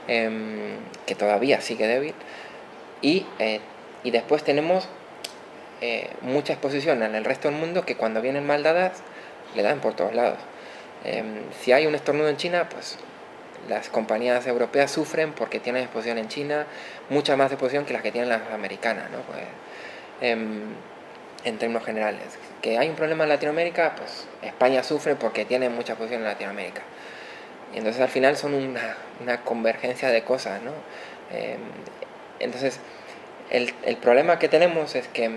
que todavía sigue débil. Y después tenemos mucha exposición en el resto del mundo que cuando vienen mal dadas le dan por todos lados. Si hay un estornudo en China, pues las compañías europeas sufren porque tienen exposición en China, mucha más exposición que las que tienen las americanas, ¿no? Pues, en términos generales. Que hay un problema en Latinoamérica, pues España sufre porque tiene mucha exposición en Latinoamérica. Y entonces al final son una convergencia de cosas, ¿no? Entonces el problema que tenemos es que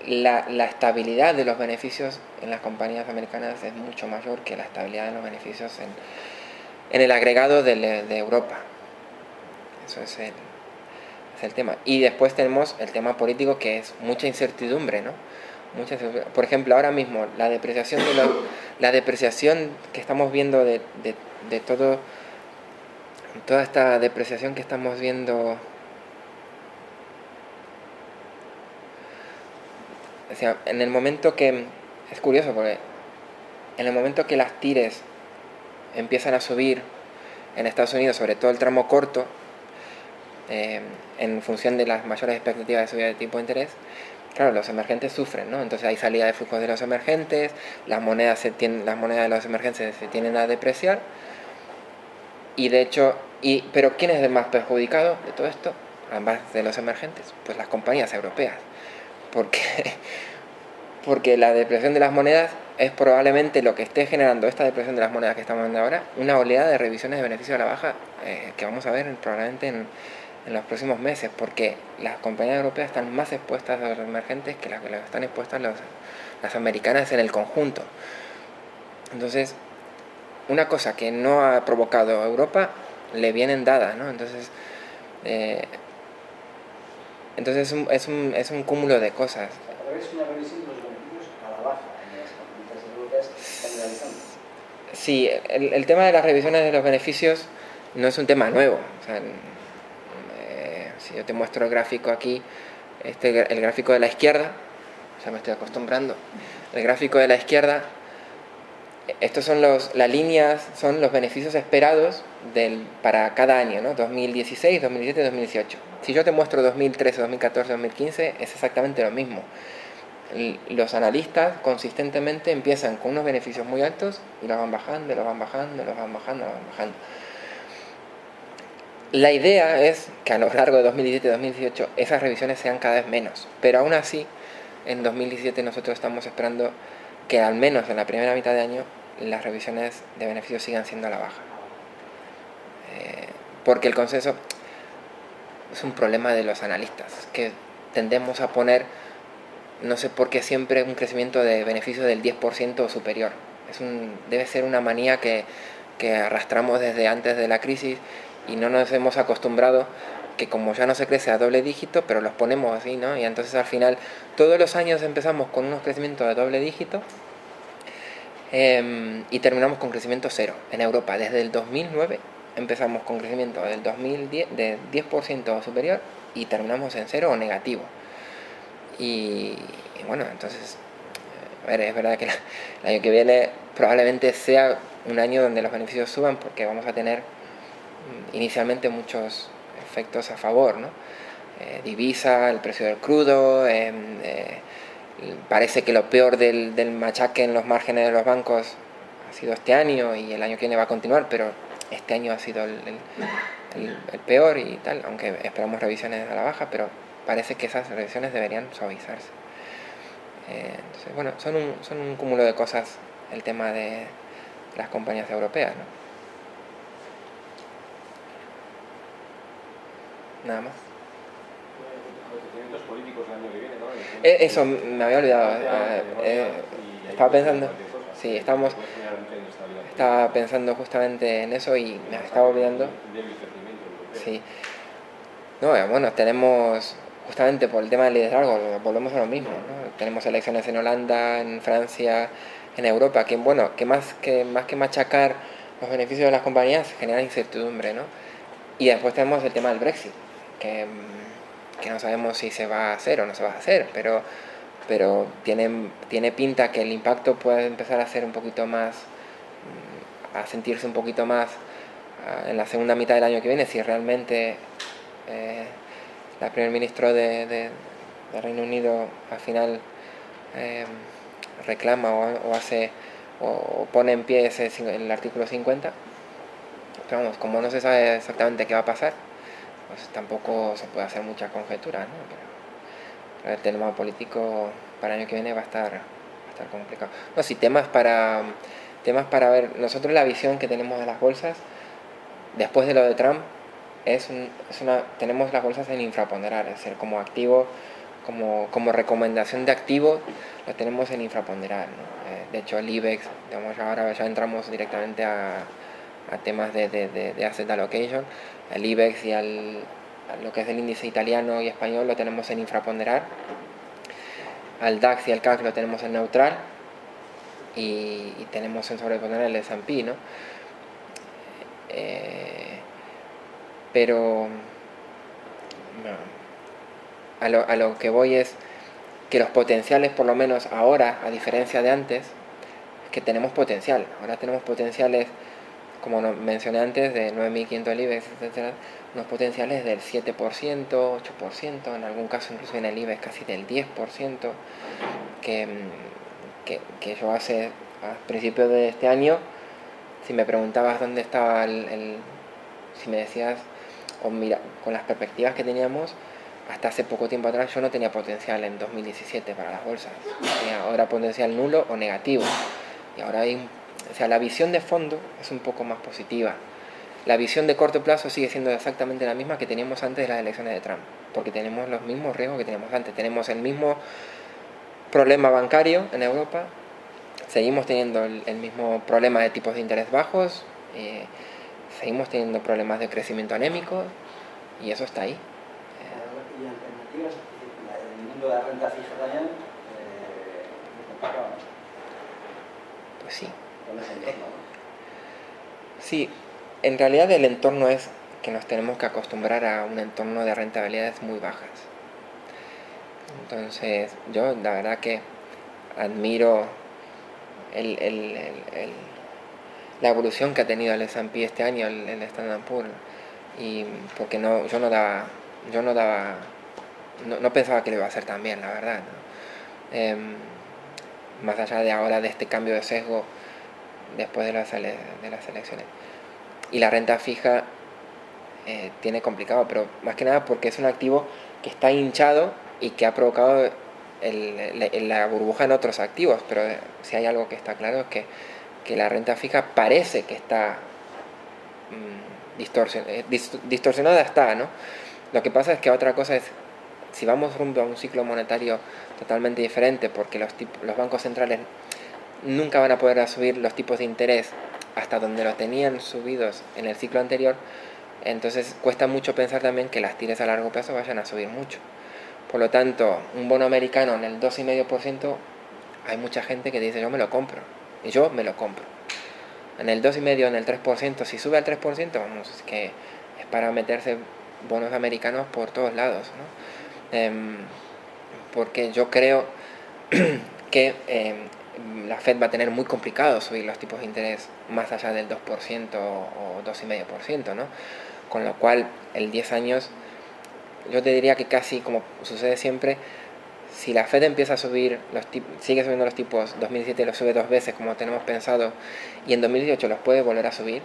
la estabilidad de los beneficios en las compañías americanas es mucho mayor que la estabilidad de los beneficios en el agregado de Europa. Eso es el tema. Y después tenemos el tema político, que es mucha incertidumbre, ¿no? Por ejemplo, ahora mismo la depreciación que estamos viendo de toda esta depreciación que estamos viendo, o sea, en el momento que es curioso, porque en el momento que las tires empiezan a subir en Estados Unidos, sobre todo el tramo corto, en función de las mayores expectativas de subida de tipo de interés, claro, los emergentes sufren, ¿no? Entonces hay salida de flujos de los emergentes, las monedas de los emergentes se tienden a depreciar, y de hecho, pero ¿quién es el más perjudicado de todo esto? Además de los emergentes, pues las compañías europeas, porque la depreciación de las monedas es probablemente lo que esté generando esta depresión de las monedas que estamos viendo ahora, una oleada de revisiones de beneficio a la baja que vamos a ver probablemente en los próximos meses, porque las compañías europeas están más expuestas a los emergentes que las que están expuestas las americanas en el conjunto. Entonces, una cosa que no ha provocado Europa le vienen dadas, ¿no? Entonces es un cúmulo de cosas. ¿Es una revisión de los beneficios a la baja en las compañías europeas generalizando? Sí, el tema de las revisiones de los beneficios no es un tema nuevo. O sea, si yo te muestro el gráfico aquí, el gráfico de la izquierda, ya me estoy acostumbrando, el gráfico de la izquierda, estos son las líneas, son los beneficios esperados para cada año, ¿no? 2016, 2017, 2018. Si yo te muestro 2013, 2014, 2015, es exactamente lo mismo. Los analistas consistentemente empiezan con unos beneficios muy altos y los van bajando, los van bajando, los van bajando, los van bajando. La idea es que a lo largo de 2017 y 2018 esas revisiones sean cada vez menos, pero aún así en 2017 nosotros estamos esperando que al menos en la primera mitad de año las revisiones de beneficios sigan siendo a la baja, porque el consenso es un problema de los analistas, que tendemos a poner, no sé por qué, siempre un crecimiento de beneficios del 10% o superior. Debe ser una manía que arrastramos desde antes de la crisis y no nos hemos acostumbrado, que como ya no se crece a doble dígito, pero los ponemos así, ¿no? Y entonces al final todos los años empezamos con unos crecimientos de doble dígito y terminamos con crecimiento cero. En Europa desde el 2009 empezamos con crecimiento del 2010 de 10% o superior y terminamos en cero o negativo. Y bueno, entonces, a ver, es verdad que el año que viene probablemente sea un año donde los beneficios suban, porque vamos a tener inicialmente muchos efectos a favor, ¿no? Divisa, el precio del crudo, parece que lo peor del machaque en los márgenes de los bancos ha sido este año y el año que viene va a continuar, pero este año ha sido el peor y tal, aunque esperamos revisiones a la baja, pero parece que esas revisiones deberían suavizarse. Entonces, bueno, son un cúmulo de cosas el tema de las compañías europeas, ¿no? Nada más. Acontecimientos políticos el año que viene, ¿no? Eso me había olvidado. Estaba pensando. Sí, estaba pensando justamente en eso y me estaba olvidando. Sí. No, bueno, tenemos, justamente por el tema del liderazgo, volvemos a lo mismo, ¿no? Tenemos elecciones en Holanda, en Francia, en Europa, que bueno, que más que machacar los beneficios de las compañías, genera incertidumbre, ¿no? Y después tenemos el tema del Brexit, que no sabemos si se va a hacer o no se va a hacer, pero tiene pinta que el impacto puede empezar a ser un poquito más, a sentirse un poquito más en la segunda mitad del año que viene, si realmente la primer ministro de el Reino Unido al final reclama o hace o pone en pie el artículo 50, pero vamos, como no se sabe exactamente qué va a pasar, pues tampoco se puede hacer mucha conjetura, ¿no? Pero el tema político para el año que viene va a estar complicado. No, sí, temas para ver. Nosotros la visión que tenemos de las bolsas, después de lo de Trump, tenemos las bolsas en infraponderar, es decir, como activo, como recomendación de activo, lo tenemos en infraponderar, ¿no? De hecho, el IBEX, digamos, ahora ya entramos directamente a temas de asset allocation. El IBEX y lo que es el índice italiano y español lo tenemos en infraponderar. Al DAX y al CAC lo tenemos en neutral. Y tenemos en sobreponderar el S&P, ¿no? Pero no, a lo que voy es que los potenciales, por lo menos ahora, a diferencia de antes, que tenemos potencial. Ahora tenemos potenciales, como mencioné antes, de 9.500 el IBEX, etcétera, unos potenciales del 7%, 8%, en algún caso incluso en el IBEX casi del 10%, que yo a principios de este año, si me preguntabas dónde estaba si me decías, o mira, con las perspectivas que teníamos, hasta hace poco tiempo atrás yo no tenía potencial en 2017 para las bolsas. Tenía ahora potencial nulo o negativo. Y ahora la visión de fondo es un poco más positiva. La visión de corto plazo sigue siendo exactamente la misma que teníamos antes de las elecciones de Trump, porque tenemos los mismos riesgos que teníamos antes. Tenemos el mismo problema bancario en Europa, seguimos teniendo el mismo problema de tipos de interés bajos, seguimos teniendo problemas de crecimiento anémico, y eso está ahí. ¿Y alternativas? ¿El mundo de la renta fija también? Pues sí. Con ese entorno, ¿no? Sí, en realidad el entorno es que nos tenemos que acostumbrar a un entorno de rentabilidades muy bajas. Entonces, yo la verdad que admiro la evolución que ha tenido el S&P este año, el Standard & Poor's, y porque no pensaba que lo iba a hacer tan bien, la verdad, ¿no? Más allá de ahora de este cambio de sesgo después de las elecciones. Y la renta fija tiene complicado, pero más que nada porque es un activo que está hinchado y que ha provocado la burbuja en otros activos, pero si hay algo que está claro es que la renta fija parece que está distorsionada está, ¿no? Lo que pasa es que otra cosa es, si vamos rumbo a un ciclo monetario totalmente diferente, porque los bancos centrales nunca van a poder subir los tipos de interés hasta donde los tenían subidos en el ciclo anterior, entonces cuesta mucho pensar también que las tires a largo plazo vayan a subir mucho. Por lo tanto, un bono americano en el 2,5%, hay mucha gente que dice yo me lo compro, y yo me lo compro. En el 2,5%, en el 3%, si sube al 3%, vamos, es que es para meterse bonos americanos por todos lados, ¿no? Porque yo creo que la Fed va a tener muy complicado subir los tipos de interés más allá del 2% o 2,5%, ¿no? Con lo cual, el 10 años, yo te diría que casi como sucede siempre, si la Fed empieza a subir, sigue subiendo los tipos, 2017 los sube 2 veces como tenemos pensado, y en 2018 los puede volver a subir,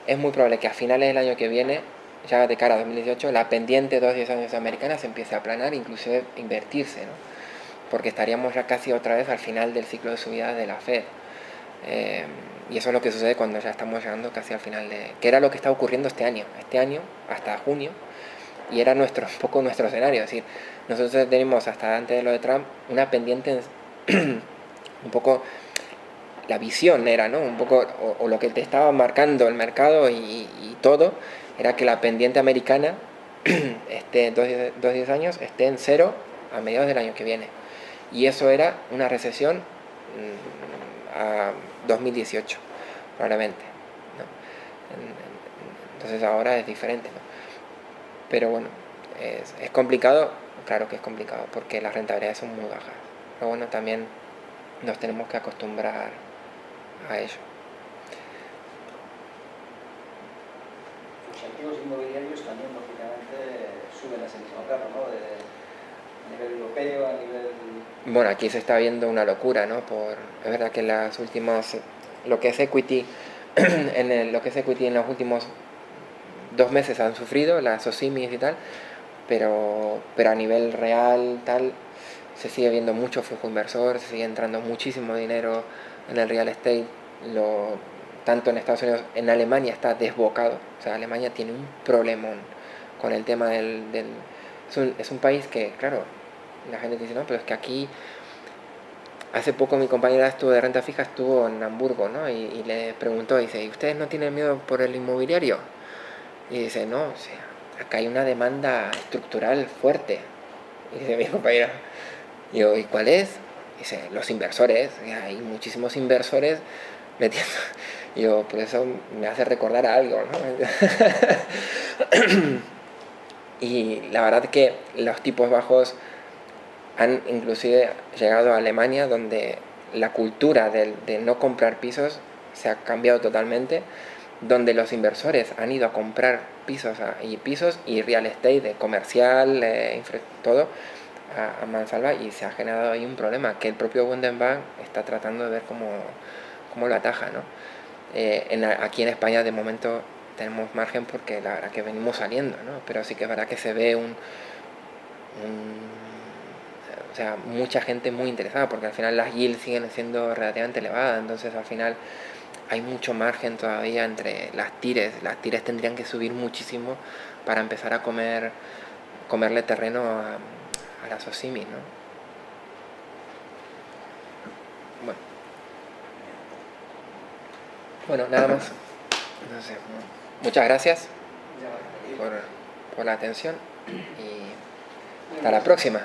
es muy probable que a finales del año que viene, ya de cara a 2018, la pendiente 2-10 años americana se empiece a aplanar, inclusive invertirse, ¿no? Porque estaríamos ya casi otra vez al final del ciclo de subida de la Fed. Y eso es lo que sucede cuando ya estamos llegando casi al final que era lo que está ocurriendo este año hasta junio, y era un poco nuestro escenario, es decir, nosotros tenemos hasta antes de lo de Trump una pendiente un poco, la visión era, ¿no? Un poco, o lo que te estaba marcando el mercado y todo, era que la pendiente americana esté 2-10 años, esté en cero a mediados del año que viene. Y eso era una recesión a 2018, probablemente, ¿no? Entonces ahora es diferente, ¿no? Pero bueno, es complicado, claro que es complicado, porque las rentabilidades son muy bajas. Pero bueno, también nos tenemos que acostumbrar a ello. Los activos inmobiliarios también, lógicamente, suben a ese mismo carro, ¿no? a nivel europeo, a nivel... Bueno, aquí se está viendo una locura, ¿no? Es verdad que lo que es equity, lo que es equity en los últimos 2 meses han sufrido, las OSIMIs y tal, pero a nivel real, tal, se sigue viendo mucho flujo inversor, se sigue entrando muchísimo dinero en el real estate, tanto en Estados Unidos, en Alemania está desbocado, o sea, Alemania tiene un problemón con el tema es un país que, claro, la gente dice, no, pero es que aquí, hace poco mi compañera de renta fija estuvo en Hamburgo, ¿no? Y le preguntó, dice, ¿y ustedes no tienen miedo por el inmobiliario? Y dice, no, o sea, acá hay una demanda estructural fuerte. Y dice mi compañera, yo, ¿y cuál es? Dice, los inversores, hay muchísimos inversores metiendo. Yo, por eso me hace recordar a algo, ¿no? Y la verdad que los tipos bajos han inclusive llegado a Alemania, donde la cultura de no comprar pisos se ha cambiado totalmente, donde los inversores han ido a comprar pisos y real estate, de comercial, todo, a mansalva, y se ha generado ahí un problema que el propio Bundesbank está tratando de ver cómo lo ataja, ¿no? Aquí en España de momento tenemos margen porque la verdad que venimos saliendo, ¿no? Pero sí que es verdad que se ve o sea, mucha gente muy interesada, porque al final las yields siguen siendo relativamente elevadas, entonces al final hay mucho margen todavía entre las tires. Las tires tendrían que subir muchísimo para empezar a comerle terreno a las OSIMI, ¿no? Bueno, nada más. Entonces, muchas gracias por la atención y hasta la próxima.